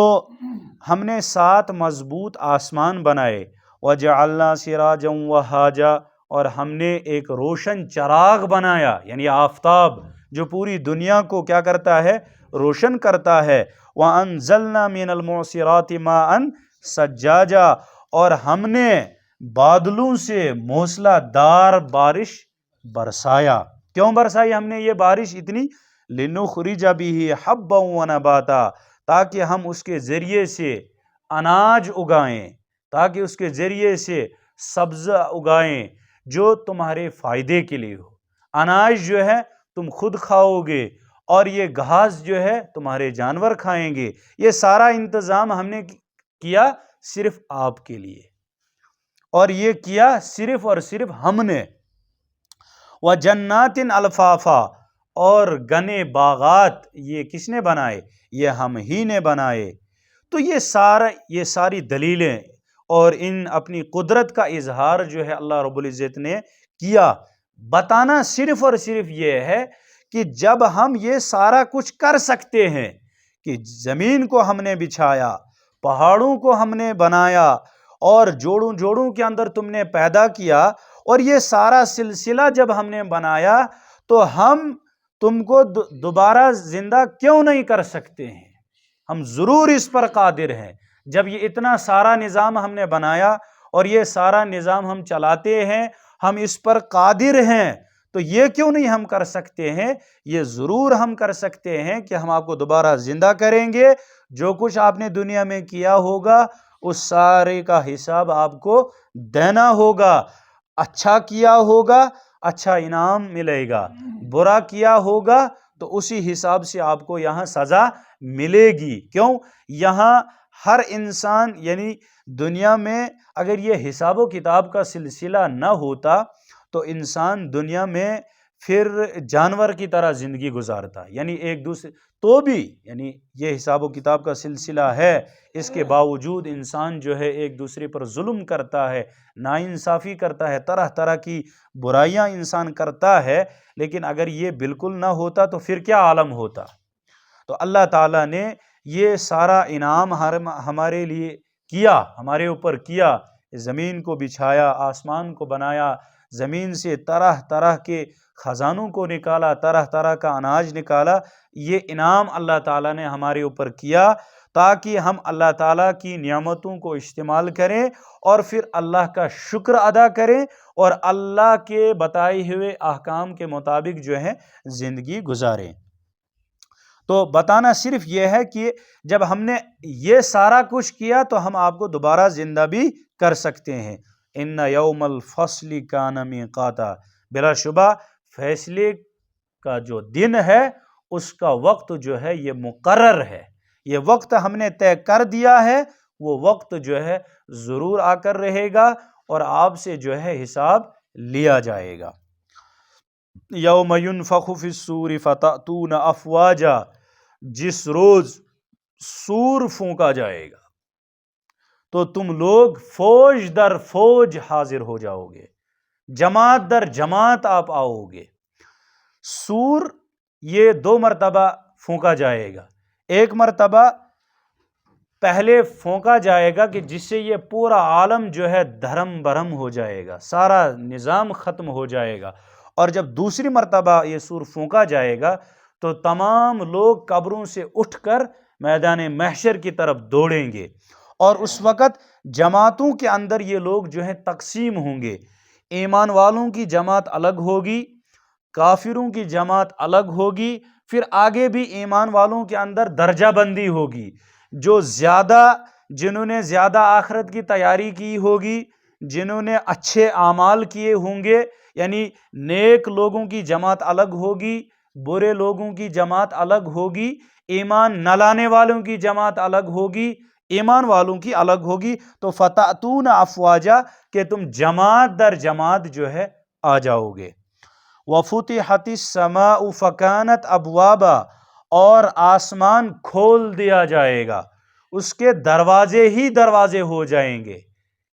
ہم نے 7 مضبوط آسمان بنائے. وَجَعَلْنَا سِرَاجًا وَهَّاجًا، اور ہم نے ایک روشن چراغ بنایا، یعنی آفتاب جو پوری دنیا کو کیا کرتا ہے؟ روشن کرتا ہے. وَأَنزَلْنَا مِنَ الْمُعْصِرَاتِ مَاءً ثَجَّاجًا، اور ہم نے بادلوں سے موسلا دار بارش برسایا. کیوں برسائی ہم نے یہ بارش اتنی؟ لِنُخْرِجَ بِهِ حَبًّا وَنَبَاتًا، تاکہ ہم اس کے ذریعے سے اناج اگائیں، تاکہ اس کے ذریعے سے سبزہ اگائیں جو تمہارے فائدے کے لیے ہو. اناج جو ہے تم خود کھاؤ گے، اور یہ گھاس جو ہے تمہارے جانور کھائیں گے. یہ سارا انتظام ہم نے کیا صرف آپ کے لیے، اور یہ کیا صرف اور صرف ہم نے. وَجَنَّاتٍ الْفَافًا، اور گنے باغات یہ کس نے بنائے؟ یہ ہم ہی نے بنائے. تو یہ ساری دلیلیں اور ان اپنی قدرت کا اظہار جو ہے اللہ رب العزت نے کیا. بتانا صرف اور صرف یہ ہے کہ جب ہم یہ سارا کچھ کر سکتے ہیں، کہ زمین کو ہم نے بچھایا، پہاڑوں کو ہم نے بنایا، اور جوڑوں جوڑوں کے اندر تم نے پیدا کیا، اور یہ سارا سلسلہ جب ہم نے بنایا تو ہم تم کو دوبارہ زندہ کیوں نہیں کر سکتے ہیں؟ ہم ضرور اس پر قادر ہیں. جب یہ اتنا سارا نظام ہم نے بنایا اور یہ سارا نظام ہم چلاتے ہیں، ہم اس پر قادر ہیں، تو یہ کیوں نہیں ہم کر سکتے ہیں؟ یہ ضرور ہم کر سکتے ہیں کہ ہم آپ کو دوبارہ زندہ کریں گے. جو کچھ آپ نے دنیا میں کیا ہوگا اس سارے کا حساب آپ کو دینا ہوگا. اچھا کیا ہوگا اچھا انعام ملے گا، برا کیا ہوگا تو اسی حساب سے آپ کو یہاں سزا ملے گی. کیوں؟ یہاں ہر انسان، یعنی دنیا میں اگر یہ حساب و کتاب کا سلسلہ نہ ہوتا تو انسان دنیا میں پھر جانور کی طرح زندگی گزارتا. یعنی ایک دوسرے تو بھی، یعنی یہ حساب و کتاب کا سلسلہ ہے، اس کے باوجود انسان جو ہے ایک دوسرے پر ظلم کرتا ہے، ناانصافی کرتا ہے، طرح طرح کی برائیاں انسان کرتا ہے. لیکن اگر یہ بالکل نہ ہوتا تو پھر کیا عالم ہوتا؟ تو اللہ تعالیٰ نے یہ سارا انعام ہمارے لیے کیا، ہمارے اوپر کیا. زمین کو بچھایا، آسمان کو بنایا، زمین سے طرح طرح کے خزانوں کو نکالا، طرح طرح کا اناج نکالا. یہ انعام اللہ تعالیٰ نے ہمارے اوپر کیا تاکہ ہم اللہ تعالیٰ کی نعمتوں کو استعمال کریں اور پھر اللہ کا شکر ادا کریں اور اللہ کے بتائے ہوئے احکام کے مطابق جو ہے زندگی گزاریں. تو بتانا صرف یہ ہے کہ جب ہم نے یہ سارا کچھ کیا تو ہم آپ کو دوبارہ زندہ بھی کر سکتے ہیں. ان یوم الفصل کان میقاتا، بلا شبہ فیصلے کا جو دن ہے اس کا وقت جو ہے یہ مقرر ہے، یہ وقت ہم نے طے کر دیا ہے، وہ وقت جو ہے ضرور آ کر رہے گا اور آپ سے جو ہے حساب لیا جائے گا۔ یوم ینفخ فی الصور فتأتون افواجا، جس روز سور پھونکا جائے گا تو تم لوگ فوج در فوج حاضر ہو جاؤ گے، جماعت در جماعت آپ آؤ گے۔ سور یہ 2 مرتبہ پھونکا جائے گا، ایک مرتبہ پہلے پھونکا جائے گا کہ جس سے یہ پورا عالم جو ہے دھرم برہم ہو جائے گا، سارا نظام ختم ہو جائے گا، اور جب دوسری مرتبہ یہ سور پھونکا جائے گا تو تمام لوگ قبروں سے اٹھ کر میدان محشر کی طرف دوڑیں گے، اور اس وقت جماعتوں کے اندر یہ لوگ جو ہیں تقسیم ہوں گے، ایمان والوں کی جماعت الگ ہوگی، کافروں کی جماعت الگ ہوگی، پھر آگے بھی ایمان والوں کے اندر درجہ بندی ہوگی، جنہوں نے زیادہ آخرت کی تیاری کی ہوگی، جنہوں نے اچھے اعمال کیے ہوں گے، یعنی نیک لوگوں کی جماعت الگ ہوگی، برے لوگوں کی جماعت الگ ہوگی، ایمان نہ لانے والوں کی جماعت الگ ہوگی، ایمان والوں کی الگ ہوگی، تو فتأتون افواجا کہ تم جماعت در جماعت جو ہے آ جاؤ گے۔ وفتحت السماء فکانت ابوابا، اور آسمان کھول دیا جائے گا، اس کے دروازے ہی دروازے ہو جائیں گے،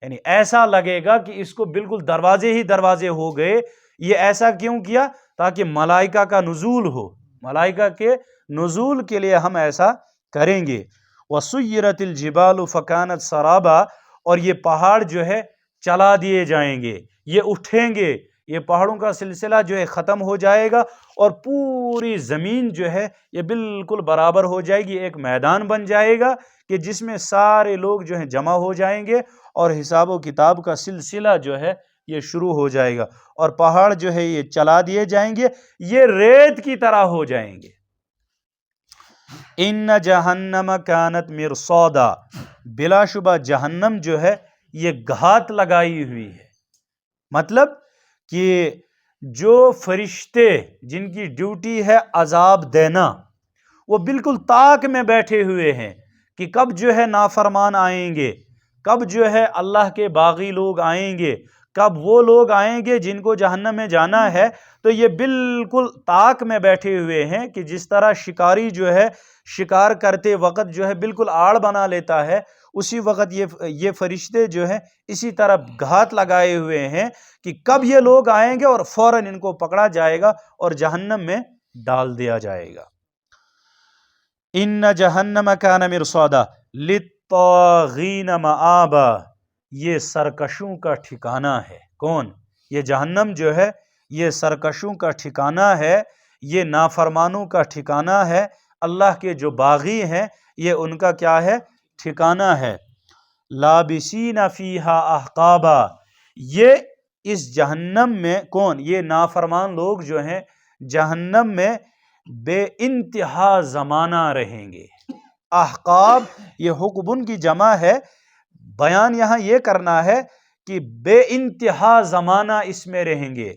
یعنی ایسا لگے گا کہ اس کو بالکل دروازے ہی دروازے ہو گئے۔ یہ ایسا کیوں کیا؟ تاکہ ملائکہ کا نزول ہو، ملائکہ کے نزول کے لیے ہم ایسا کریں گے۔ وسیرت الجبال فکانت سرابا، اور یہ پہاڑ جو ہے چلا دیے جائیں گے، یہ اٹھیں گے، یہ پہاڑوں کا سلسلہ جو ہے ختم ہو جائے گا اور پوری زمین جو ہے یہ بالکل برابر ہو جائے گی، ایک میدان بن جائے گا کہ جس میں سارے لوگ جو ہیں جمع ہو جائیں گے اور حساب و کتاب کا سلسلہ جو ہے یہ شروع ہو جائے گا، اور پہاڑ جو ہے یہ چلا دیے جائیں گے، یہ ریت کی طرح ہو جائیں گے۔ ان جہنم کانت مرصادا، بلا شبہ جہنم جو ہے یہ گھات لگائی ہوئی ہے، مطلب کہ جو فرشتے جن کی ڈیوٹی ہے عذاب دینا، وہ بالکل طاق میں بیٹھے ہوئے ہیں کہ کب جو ہے نافرمان آئیں گے، کب جو ہے اللہ کے باغی لوگ آئیں گے، کب وہ لوگ آئیں گے جن کو جہنم میں جانا ہے۔ تو یہ بالکل طاق میں بیٹھے ہوئے ہیں کہ جس طرح شکاری جو ہے شکار کرتے وقت جو ہے بالکل آڑ بنا لیتا ہے، اسی وقت یہ فرشتے جو ہیں اسی طرح گھات لگائے ہوئے ہیں کہ کب یہ لوگ آئیں گے اور فوراً ان کو پکڑا جائے گا اور جہنم میں ڈال دیا جائے گا۔ ان جہنم کان مرصادا للطاغین مآبا، یہ سرکشوں کا ٹھکانہ ہے۔ کون؟ یہ جہنم جو ہے یہ سرکشوں کا ٹھکانہ ہے، یہ نافرمانوں کا ٹھکانہ ہے، اللہ کے جو باغی ہیں یہ ان کا کیا ہے؟ ٹھکانہ ہے۔ لابسین فیہا احقابا، یہ اس جہنم میں کون؟ یہ نافرمان لوگ جو ہیں جہنم میں بے انتہا زمانہ رہیں گے۔ احقاب یہ حقبن کی جمع ہے، بیان یہاں یہ کرنا ہے کہ بے انتہا زمانہ اس میں رہیں گے۔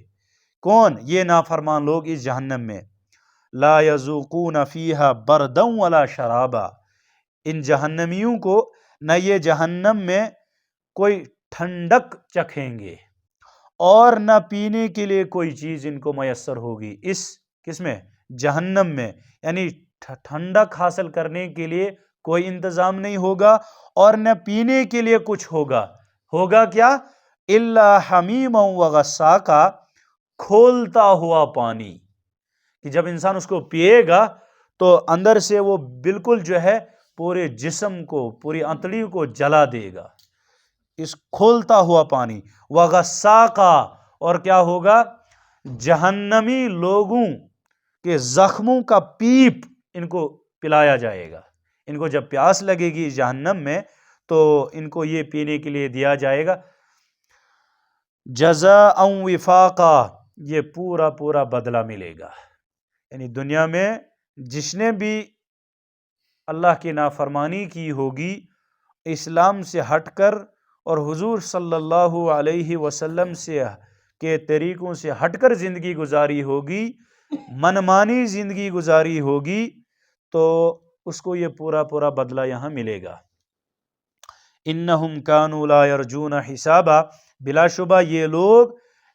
کون؟ یہ نافرمان لوگ اس جہنم میں۔ لا یذوقون فیہا بردا ولا شرابا، ان جہنمیوں کو نہ یہ جہنم میں کوئی ٹھنڈک چکھیں گے اور نہ پینے کے لیے کوئی چیز ان کو میسر ہوگی اس کس میں؟ جہنم میں، یعنی ٹھنڈک حاصل کرنے کے لیے کوئی انتظام نہیں ہوگا اور نہ پینے کے لیے کچھ ہوگا کیا؟ الا حمیما وغساقا، کھولتا ہوا پانی، کہ جب انسان اس کو پیے گا تو اندر سے وہ بالکل جو ہے پورے جسم کو، پوری انتڑی کو جلا دے گا، اس کھولتا ہوا پانی۔ وغساقا، اور کیا ہوگا؟ جہنمی لوگوں کے زخموں کا پیپ ان کو پلایا جائے گا۔ ان کو جب پیاس لگے گی جہنم میں تو ان کو یہ پینے کے لیے دیا جائے گا۔ جزاء وفاقا، یہ پورا بدلہ ملے گا، یعنی دنیا میں جس نے بھی اللہ کی نافرمانی کی ہوگی، اسلام سے ہٹ کر اور حضور صلی اللہ علیہ وسلم سے کے طریقوں سے ہٹ کر زندگی گزاری ہوگی، منمانی زندگی گزاری ہوگی، تو اس کو یہ پورا بدلہ یہاں ملے گا۔ انہم کانوا لا یرجون حسابا، بلا شبہ یہ لوگ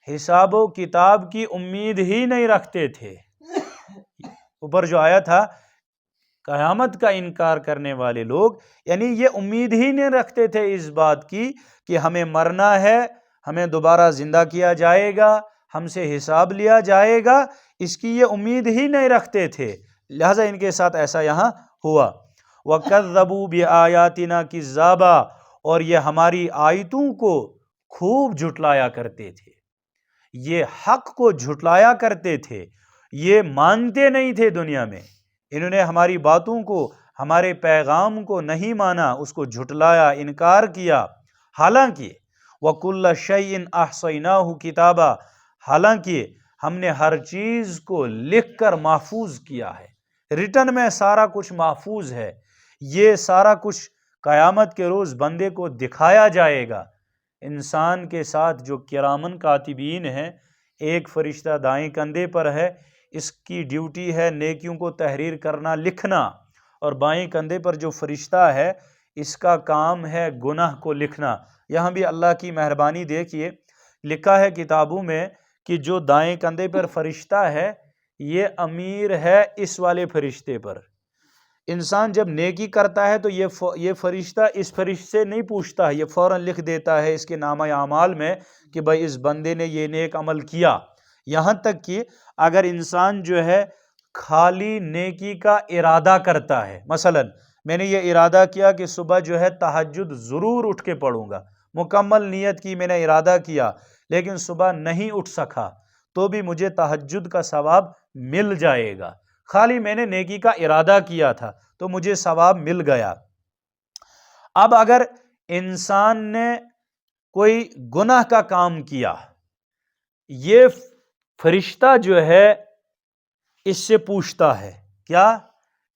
حساب و کتاب کی امید ہی نہیں رکھتے تھے۔ اوپر جو آیا تھا قیامت کا انکار کرنے والے لوگ، یعنی یہ امید ہی نہیں رکھتے تھے اس بات کی کہ ہمیں مرنا ہے، ہمیں دوبارہ زندہ کیا جائے گا، ہم سے حساب لیا جائے گا، اس کی یہ امید ہی نہیں رکھتے تھے، لہٰذا ان کے ساتھ ایسا یہاں ہوا۔ وَكَذَّبُوا بِآيَاتِنَا كِذَّابًا، اور یہ ہماری آیتوں کو خوب جھٹلایا کرتے تھے، یہ حق کو جھٹلایا کرتے تھے، یہ مانتے نہیں تھے دنیا میں، انہوں نے ہماری باتوں کو، ہمارے پیغام کو نہیں مانا، اس کو جھٹلایا، انکار کیا۔ حالانکہ وَكُلَّ شَيْءٍ أَحْصَيْنَاهُ كِتَابًا، حالانکہ ہم نے ہر چیز کو لکھ کر محفوظ کیا ہے، ریٹن میں سارا کچھ محفوظ ہے، یہ سارا کچھ قیامت کے روز بندے کو دکھایا جائے گا۔ انسان کے ساتھ جو کرامن کاتبین ہیں، ایک فرشتہ دائیں کندھے پر ہے، اس کی ڈیوٹی ہے نیکیوں کو تحریر کرنا، لکھنا، اور بائیں کندھے پر جو فرشتہ ہے اس کا کام ہے گناہ کو لکھنا۔ یہاں بھی اللہ کی مہربانی دیکھیے، لکھا ہے کتابوں میں کہ جو دائیں کندھے پر فرشتہ ہے یہ امیر ہے اس والے فرشتے پر۔ انسان جب نیکی کرتا ہے تو یہ فرشتہ اس فرشتے سے نہیں پوچھتا ہے، یہ فوراً لکھ دیتا ہے اس کے نامہ اعمال میں کہ بھائی اس بندے نے یہ نیک عمل کیا۔ یہاں تک کہ اگر انسان جو ہے خالی نیکی کا ارادہ کرتا ہے، مثلا میں نے یہ ارادہ کیا کہ صبح جو ہے تہجد ضرور اٹھ کے پڑھوں گا، مکمل نیت کی، میں نے ارادہ کیا لیکن صبح نہیں اٹھ سکا، تو بھی مجھے تہجد کا ثواب مل جائے گا، خالی میں نے نیکی کا ارادہ کیا تھا تو مجھے ثواب مل گیا۔ اب اگر انسان نے کوئی گناہ کا کام کیا، یہ فرشتہ جو ہے اس سے پوچھتا ہے کیا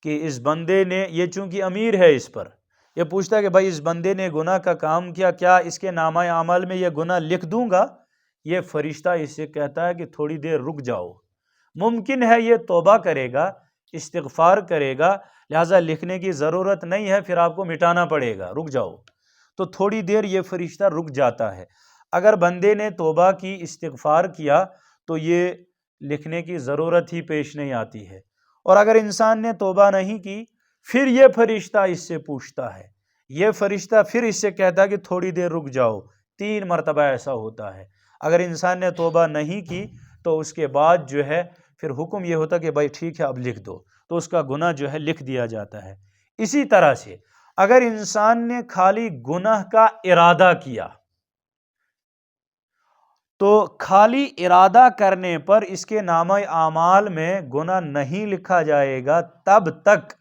کہ اس بندے نے، یہ چونکہ امیر ہے اس پر، یہ پوچھتا ہے کہ بھائی اس بندے نے گناہ کا کام کیا، کیا اس کے نامہ اعمال میں یہ گناہ لکھ دوں گا؟ یہ فرشتہ اس سے کہتا ہے کہ تھوڑی دیر رک جاؤ، ممکن ہے یہ توبہ کرے گا، استغفار کرے گا، لہٰذا لکھنے کی ضرورت نہیں ہے، پھر آپ کو مٹانا پڑے گا، رک جاؤ۔ تو تھوڑی دیر یہ فرشتہ رک جاتا ہے۔ اگر بندے نے توبہ کی، استغفار کیا تو یہ لکھنے کی ضرورت ہی پیش نہیں آتی ہے، اور اگر انسان نے توبہ نہیں کی پھر یہ فرشتہ اس سے پوچھتا ہے، یہ فرشتہ پھر اس سے کہتا ہے کہ تھوڑی دیر رک جاؤ، 3 مرتبہ ایسا ہوتا ہے۔ اگر انسان نے توبہ نہیں کی تو اس کے بعد جو ہے پھر حکم یہ ہوتا کہ بھائی ٹھیک ہے اب لکھ دو، تو اس کا گناہ جو ہے لکھ دیا جاتا ہے۔ اسی طرح سے اگر انسان نے خالی گناہ کا ارادہ کیا تو خالی ارادہ کرنے پر اس کے نامہ اعمال میں گناہ نہیں لکھا جائے گا تب تک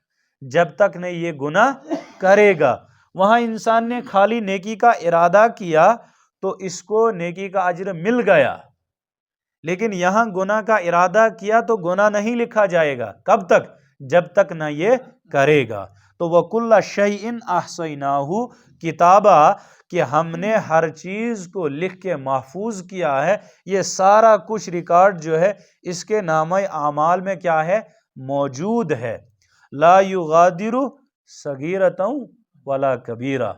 جب تک نہیں یہ گناہ کرے گا۔ وہاں انسان نے خالی نیکی کا ارادہ کیا تو اس کو نیکی کا اجر مل گیا، لیکن یہاں گناہ کا ارادہ کیا تو گناہ نہیں لکھا جائے گا، کب تک؟ جب تک نہ یہ کرے گا۔ تو وَكُلَّ شَيْءٍ أَحْصَيْنَاهُ كِتَابًا، کہ ہم نے ہر چیز کو لکھ کے محفوظ کیا ہے، یہ سارا کچھ ریکارڈ جو ہے اس کے نامہ اعمال میں کیا ہے؟ موجود ہے۔ لا یغادر صغیرۃ ولا کبیرہ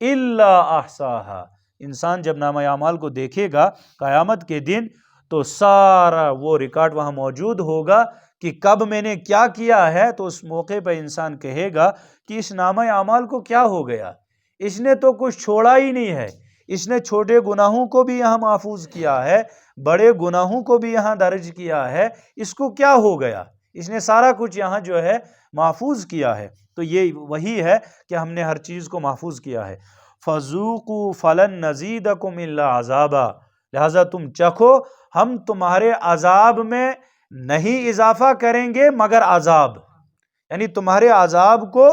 الا احصاها، انسان جب نامہ اعمال کو دیکھے گا قیامت کے دن تو سارا وہ ریکارڈ وہاں موجود ہوگا کہ کب میں نے کیا کیا ہے، تو اس موقع پہ انسان کہے گا کہ اس نامہ اعمال کو کیا ہو گیا، اس نے تو کچھ چھوڑا ہی نہیں ہے، اس نے چھوٹے گناہوں کو بھی یہاں محفوظ کیا ہے، بڑے گناہوں کو بھی یہاں درج کیا ہے، اس کو کیا ہو گیا، اس نے سارا کچھ یہاں جو ہے محفوظ کیا ہے۔ تو یہ وہی ہے کہ ہم نے ہر چیز کو محفوظ کیا ہے۔ فَذُوقُوا فَلَن نَّزِيدَكُمْ إِلَّا عَذَابًا، لہٰذا تم چکھو، ہم تمہارے عذاب میں نہیں اضافہ کریں گے مگر عذاب، یعنی تمہارے عذاب کو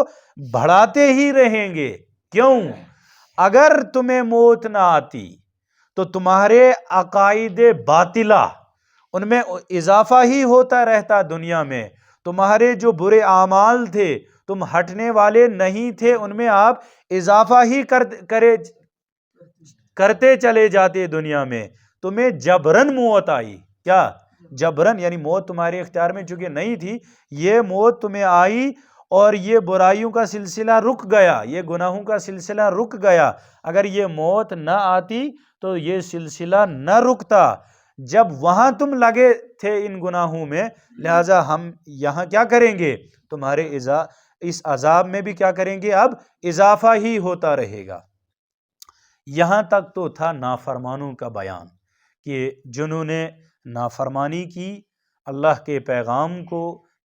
بڑھاتے ہی رہیں گے۔ کیوں؟ اگر تمہیں موت نہ آتی تو تمہارے عقائد باطلہ ان میں اضافہ ہی ہوتا رہتا، دنیا میں تمہارے جو برے اعمال تھے تم ہٹنے والے نہیں تھے، ان میں آپ اضافہ ہی کرتے چلے جاتے دنیا میں، تمہیں جبرن موت آئی، کیا جبرن یعنی موت تمہارے اختیار میں چونکہ نہیں تھی، یہ موت تمہیں آئی اور یہ برائیوں کا سلسلہ رک گیا، یہ گناہوں کا سلسلہ رک گیا۔ اگر یہ موت نہ آتی تو یہ سلسلہ نہ رکتا۔ جب وہاں تم لگے تھے ان گناہوں میں، لہٰذا ہم یہاں کیا کریں گے، تمہارے اس عذاب میں بھی کیا کریں گے، اب اضافہ ہی ہوتا رہے گا۔ یہاں تک تو تھا نافرمانوں کا بیان کہ جنہوں نے نافرمانی کی، اللہ کے پیغام کو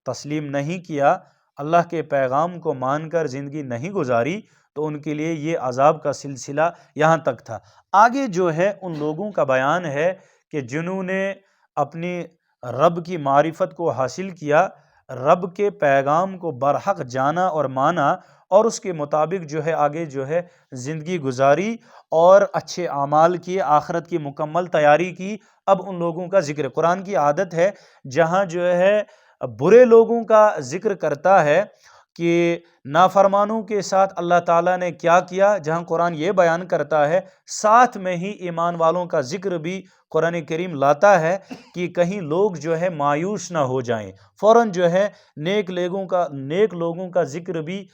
تسلیم نہیں کیا، اللہ کے پیغام کو مان کر زندگی نہیں گزاری، تو ان کے لیے یہ عذاب کا سلسلہ یہاں تک تھا۔ آگے جو ہے ان لوگوں کا بیان ہے کہ جنہوں نے اپنی رب کی معرفت کو حاصل کیا، رب کے پیغام کو برحق جانا اور مانا، اور اس کے مطابق جو ہے آگے جو ہے زندگی گزاری اور اچھے اعمال کی، آخرت کی مکمل تیاری کی۔ اب ان لوگوں کا ذکر، قرآن کی عادت ہے جہاں جو ہے برے لوگوں کا ذکر کرتا ہے کہ نافرمانوں کے ساتھ اللہ تعالیٰ نے کیا کیا، جہاں قرآن یہ بیان کرتا ہے، ساتھ میں ہی ایمان والوں کا ذکر بھی قرآن کریم لاتا ہے کہ کہیں لوگ جو ہے مایوس نہ ہو جائیں، فوراً جو ہے نیک لوگوں کا ذکر بھی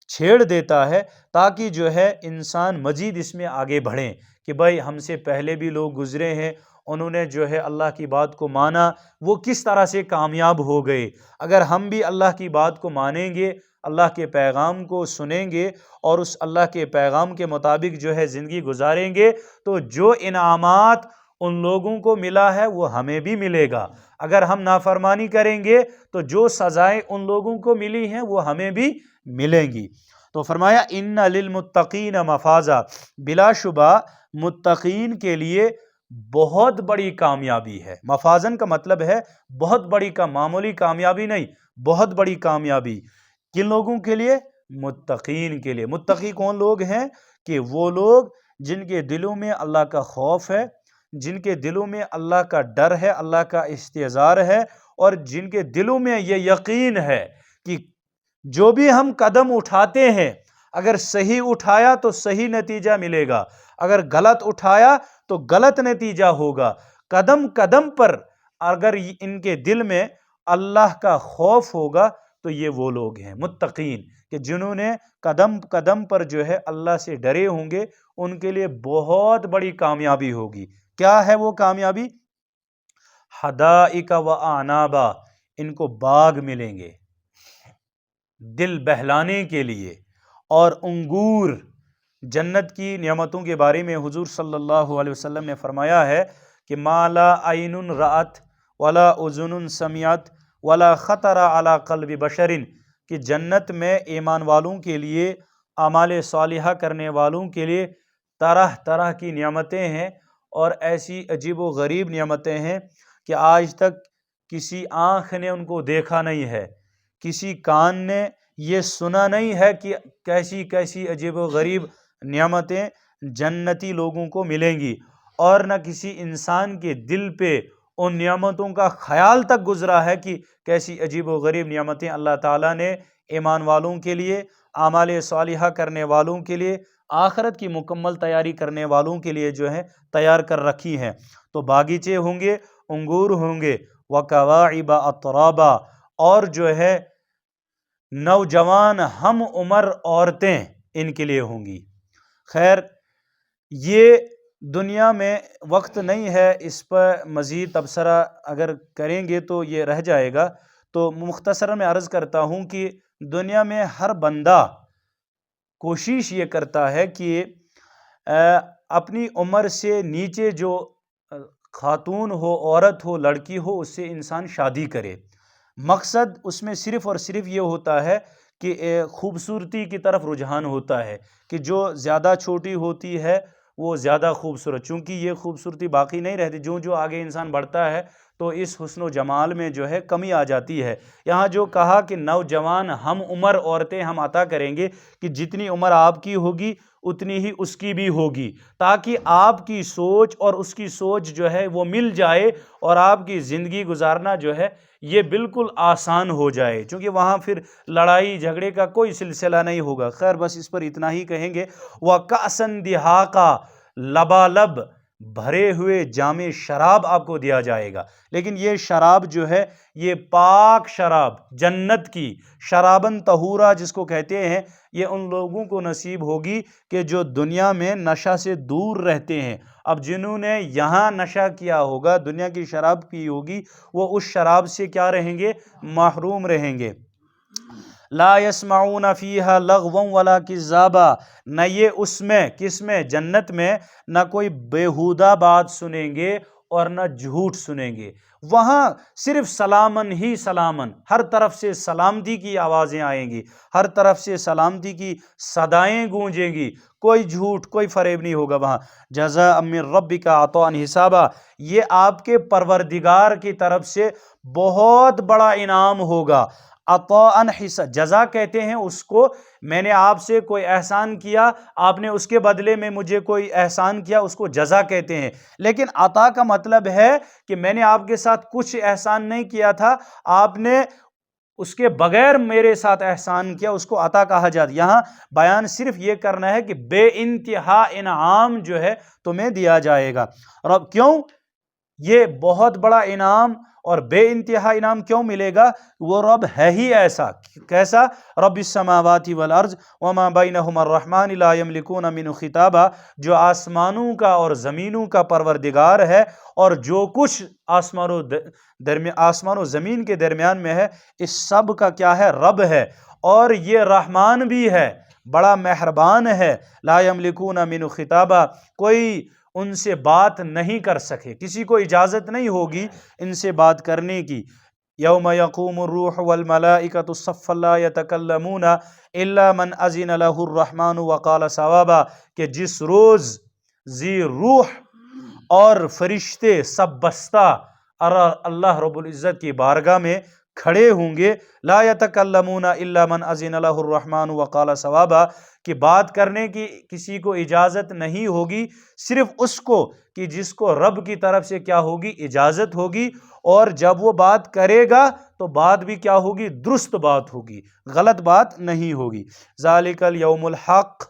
چھیڑ دیتا ہے تاکہ جو ہے انسان مزید اس میں آگے بڑھیں کہ بھائی ہم سے پہلے بھی لوگ گزرے ہیں، انہوں نے جو ہے اللہ کی بات کو مانا، وہ کس طرح سے کامیاب ہو گئے۔ اگر ہم بھی اللہ کی بات کو مانیں گے، اللہ کے پیغام کو سنیں گے اور اس اللہ کے پیغام کے مطابق جو ہے زندگی گزاریں گے، تو جو انعامات ان لوگوں کو ملا ہے وہ ہمیں بھی ملے گا۔ اگر ہم نافرمانی کریں گے تو جو سزائیں ان لوگوں کو ملی ہیں وہ ہمیں بھی ملیں گی۔ تو فرمایا ان للمتقین مفازا، بلا شبہ متقین کے لیے بہت بڑی کامیابی ہے۔ مفازن کا مطلب ہے بہت بڑی معمولی کامیابی نہیں، بہت بڑی کامیابی۔ کن لوگوں کے لیے؟ متقین کے لیے۔ متقی کون لوگ ہیں؟ کہ وہ لوگ جن کے دلوں میں اللہ کا خوف ہے، جن کے دلوں میں اللہ کا ڈر ہے، اللہ کا استحضار ہے، اور جن کے دلوں میں یہ یقین ہے کہ جو بھی ہم قدم اٹھاتے ہیں، اگر صحیح اٹھایا تو صحیح نتیجہ ملے گا، اگر غلط اٹھایا تو غلط نتیجہ ہوگا۔ قدم قدم پر اگر ان کے دل میں اللہ کا خوف ہوگا تو یہ وہ لوگ ہیں متقین، کہ جنہوں نے قدم قدم پر جو ہے اللہ سے ڈرے ہوں گے، ان کے لیے بہت بڑی کامیابی ہوگی۔ کیا ہے وہ کامیابی؟ حدائق و اعنابا، ان کو باغ ملیں گے دل بہلانے کے لیے، اور انگور۔ جنت کی نعمتوں کے بارے میں حضور صلی اللہ علیہ وسلم نے فرمایا ہے کہ ما لا عین رأت ولا اذن سمعت ولا خطر علی قلب بشر، کہ جنت میں ایمان والوں کے لیے، اعمال صالحہ کرنے والوں کے لیے طرح طرح کی نعمتیں ہیں، اور ایسی عجیب و غریب نعمتیں ہیں کہ آج تک کسی آنکھ نے ان کو دیکھا نہیں ہے، کسی کان نے یہ سنا نہیں ہے کہ کیسی کیسی عجیب و غریب نعمتیں جنتی لوگوں کو ملیں گی، اور نہ کسی انسان کے دل پہ ان نعمتوں کا خیال تک گزرا ہے کہ کیسی عجیب و غریب نعمتیں اللہ تعالیٰ نے ایمان والوں کے لیے، اعمال صالحہ کرنے والوں کے لیے، آخرت کی مکمل تیاری کرنے والوں کے لیے جو ہے تیار کر رکھی ہیں۔ تو باغیچے ہوں گے، انگور ہوں گے، وَكَوَاعِبَ أَتْرَابًا، اور جو ہے نوجوان ہم عمر عورتیں ان کے لیے ہوں گی۔ خیر، یہ دنیا میں وقت نہیں ہے اس پر مزید تبصرہ اگر کریں گے تو یہ رہ جائے گا، تو مختصر میں عرض کرتا ہوں کہ دنیا میں ہر بندہ کوشش یہ کرتا ہے کہ اپنی عمر سے نیچے جو خاتون ہو، عورت ہو، لڑکی ہو، اس سے انسان شادی کرے۔ مقصد اس میں صرف اور صرف یہ ہوتا ہے کہ خوبصورتی کی طرف رجحان ہوتا ہے کہ جو زیادہ چھوٹی ہوتی ہے وہ زیادہ خوبصورت، چونکہ یہ خوبصورتی باقی نہیں رہتی، جو آگے انسان بڑھتا ہے تو اس حسن و جمال میں جو ہے کمی آ جاتی ہے۔ یہاں جو کہا کہ نوجوان ہم عمر عورتیں ہم عطا کریں گے، کہ جتنی عمر آپ کی ہوگی اتنی ہی اس کی بھی ہوگی، تاکہ آپ کی سوچ اور اس کی سوچ جو ہے وہ مل جائے، اور آپ کی زندگی گزارنا جو ہے یہ بالکل آسان ہو جائے، چونکہ وہاں پھر لڑائی جھگڑے کا کوئی سلسلہ نہیں ہوگا۔ خیر، بس اس پر اتنا ہی کہیں گے۔ وَكَأْسًا دِهَاقًا، لبالب بھرے ہوئے جام شراب آپ کو دیا جائے گا، لیکن یہ شراب جو ہے یہ پاک شراب، جنت کی شرابن طہورا جس کو کہتے ہیں، یہ ان لوگوں کو نصیب ہوگی کہ جو دنیا میں نشہ سے دور رہتے ہیں۔ اب جنہوں نے یہاں نشہ کیا ہوگا، دنیا کی شراب پی ہوگی، وہ اس شراب سے کیا رہیں گے؟ محروم رہیں گے۔ لا يسمعون فیہا لغوا ولا کذابا، نہ یہ اس میں، کس میں؟ جنت میں، نہ کوئی بیہودہ بات سنیں گے اور نہ جھوٹ سنیں گے۔ وہاں صرف سلامن ہی سلامن، ہر طرف سے سلامتی کی آوازیں آئیں گی، ہر طرف سے سلامتی کی صدائیں گونجیں گی، کوئی جھوٹ، کوئی فریب نہیں ہوگا وہاں۔ جزاء من ربک عطاء حسابا، یہ آپ کے پروردگار کی طرف سے بہت بڑا انعام ہوگا۔ عطاء حسابا، جزا کہتے ہیں اس کو، میں نے آپ سے کوئی احسان کیا، آپ نے اس کے بدلے میں مجھے کوئی احسان کیا، اس کو جزا کہتے ہیں۔ لیکن عطا کا مطلب ہے کہ میں نے آپ کے ساتھ کچھ احسان نہیں کیا تھا، آپ نے اس کے بغیر میرے ساتھ احسان کیا، اس کو عطا کہا جاتا ہے۔ یہاں بیان صرف یہ کرنا ہے کہ بے انتہا انعام جو ہے تمہیں دیا جائے گا۔ رب کیوں یہ بہت بڑا انعام اور بے انتہا انعام کیوں ملے گا؟ وہ رب ہے ہی ایسا، کیسا؟ رب السماوات والارض وما بینہما الرحمن لا یملکون منہ خطابا، جو آسمانوں کا اور زمینوں کا پروردگار ہے، اور جو کچھ آسمان و زمین کے درمیان میں ہے، اس سب کا کیا ہے؟ رب ہے، اور یہ رحمان بھی ہے، بڑا مہربان ہے۔ لا یملکون منہ خطابا، کوئی ان سے بات نہیں کر سکے، کسی کو اجازت نہیں ہوگی ان سے بات کرنے کی۔ یوم یقوم الروح والملائکۃ صفا لا یتکلمون الا من اذن له الرحمن وقال صوابا، کہ جس روز ذی روح اور فرشتے سب بستہ اللہ رب العزت کی بارگاہ میں کھڑے ہوں گے، لا یتکلمون الا من اذن له الرحمن وقال صوابا، کہ بات کرنے کی کسی کو اجازت نہیں ہوگی، صرف اس کو کہ جس کو رب کی طرف سے کیا ہوگی؟ اجازت ہوگی، اور جب وہ بات کرے گا تو بات بھی کیا ہوگی؟ درست بات ہوگی، غلط بات نہیں ہوگی۔ ذالک الیوم الحق،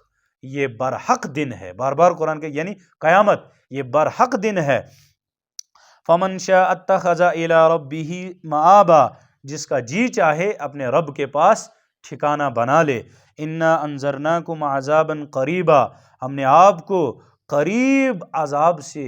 یہ برحق دن ہے، بار بار قرآن کے، یعنی قیامت، یہ برحق دن ہے۔ فمن شاء اتخذ الی ربہ مآبا، جس کا جی چاہے اپنے رب کے پاس ٹھکانہ بنا لے۔ انا انذرناکم عذابا قریبا، ہم نے آپ کو قریب عذاب سے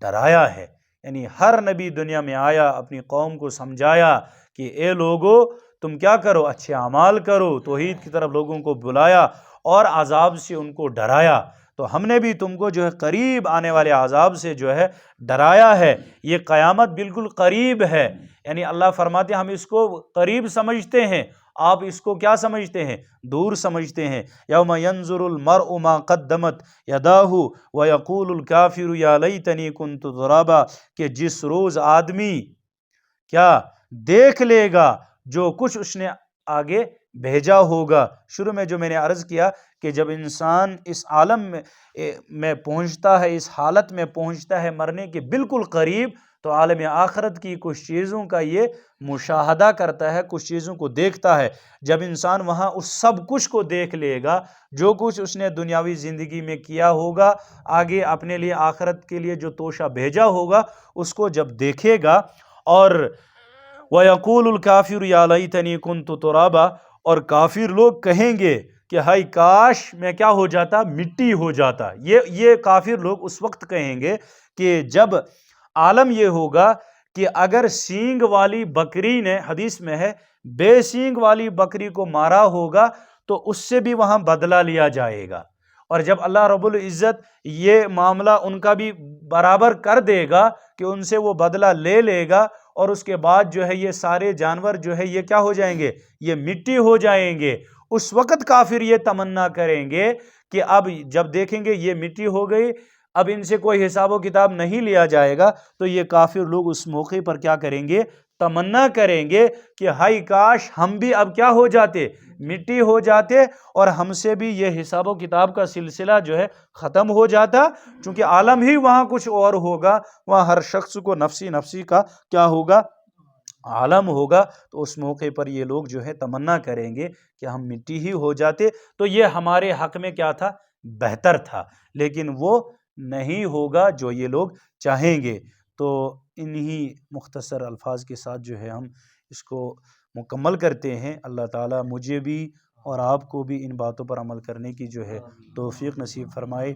ڈرایا ہے، یعنی ہر نبی دنیا میں آیا، اپنی قوم کو سمجھایا کہ اے لوگو تم کیا کرو؟ اچھے اعمال کرو، توحید کی طرف لوگوں کو بلایا، اور عذاب سے ان کو ڈرایا۔ تو ہم نے بھی تم کو جو ہے قریب آنے والے عذاب سے جو ہے ڈرایا ہے۔ یہ قیامت بالکل قریب ہے، یعنی اللہ فرماتے ہیں ہم اس کو قریب سمجھتے ہیں، آپ اس کو کیا سمجھتے ہیں؟ دور سمجھتے ہیں۔ یوم ینظر المرء ما قدمت یداہ ویقول الکافر یا لیتنی کنت ترابا، کہ جس روز آدمی کیا دیکھ لے گا جو کچھ اس نے آگے بھیجا ہوگا۔ شروع میں جو میں نے عرض کیا کہ جب انسان اس عالم میں پہنچتا ہے، اس حالت میں پہنچتا ہے مرنے کے بالکل قریب، تو عالم آخرت کی کچھ چیزوں کا یہ مشاہدہ کرتا ہے، کچھ چیزوں کو دیکھتا ہے۔ جب انسان وہاں اس سب کچھ کو دیکھ لے گا، جو کچھ اس نے دنیاوی زندگی میں کیا ہوگا، آگے اپنے لیے آخرت کے لیے جو توشہ بھیجا ہوگا، اس کو جب دیکھے گا، اور وَيَقُولُ الْكَافِرُ يَا لَيْتَنِي كُنْتُ تُرَابًا، اور کافر لوگ کہیں گے کہ ہائے کاش میں کیا ہو جاتا؟ مٹی ہو جاتا۔ یہ کافر لوگ اس وقت کہیں گے کہ جب عالم یہ ہوگا کہ اگر سینگ والی بکری نے، حدیث میں ہے، بے سینگ والی بکری کو مارا ہوگا تو اس سے بھی وہاں بدلہ لیا جائے گا، اور جب اللہ رب العزت یہ معاملہ ان کا بھی برابر کر دے گا کہ ان سے وہ بدلہ لے لے گا، اور اس کے بعد جو ہے یہ سارے جانور جو ہے یہ کیا ہو جائیں گے؟ یہ مٹی ہو جائیں گے۔ اس وقت کافر یہ تمنا کریں گے کہ اب جب دیکھیں گے یہ مٹی ہو گئی، اب ان سے کوئی حساب و کتاب نہیں لیا جائے گا، تو یہ کافر لوگ اس موقع پر کیا کریں گے؟ تمنا کریں گے کہ ہائی کاش ہم بھی اب کیا ہو جاتے؟ مٹی ہو جاتے، اور ہم سے بھی یہ حساب و کتاب کا سلسلہ جو ہے ختم ہو جاتا، چونکہ عالم ہی وہاں کچھ اور ہوگا، وہاں ہر شخص کو نفسی نفسی کا کیا ہوگا؟ عالم ہوگا۔ تو اس موقع پر یہ لوگ جو ہے تمنا کریں گے کہ ہم مٹی ہی ہو جاتے، تو یہ ہمارے حق میں کیا تھا؟ بہتر تھا۔ لیکن وہ نہیں ہوگا جو یہ لوگ چاہیں گے۔ تو انہی مختصر الفاظ کے ساتھ جو ہے ہم اس کو مکمل کرتے ہیں۔ اللہ تعالیٰ مجھے بھی اور آپ کو بھی ان باتوں پر عمل کرنے کی جو ہے توفیق نصیب فرمائے۔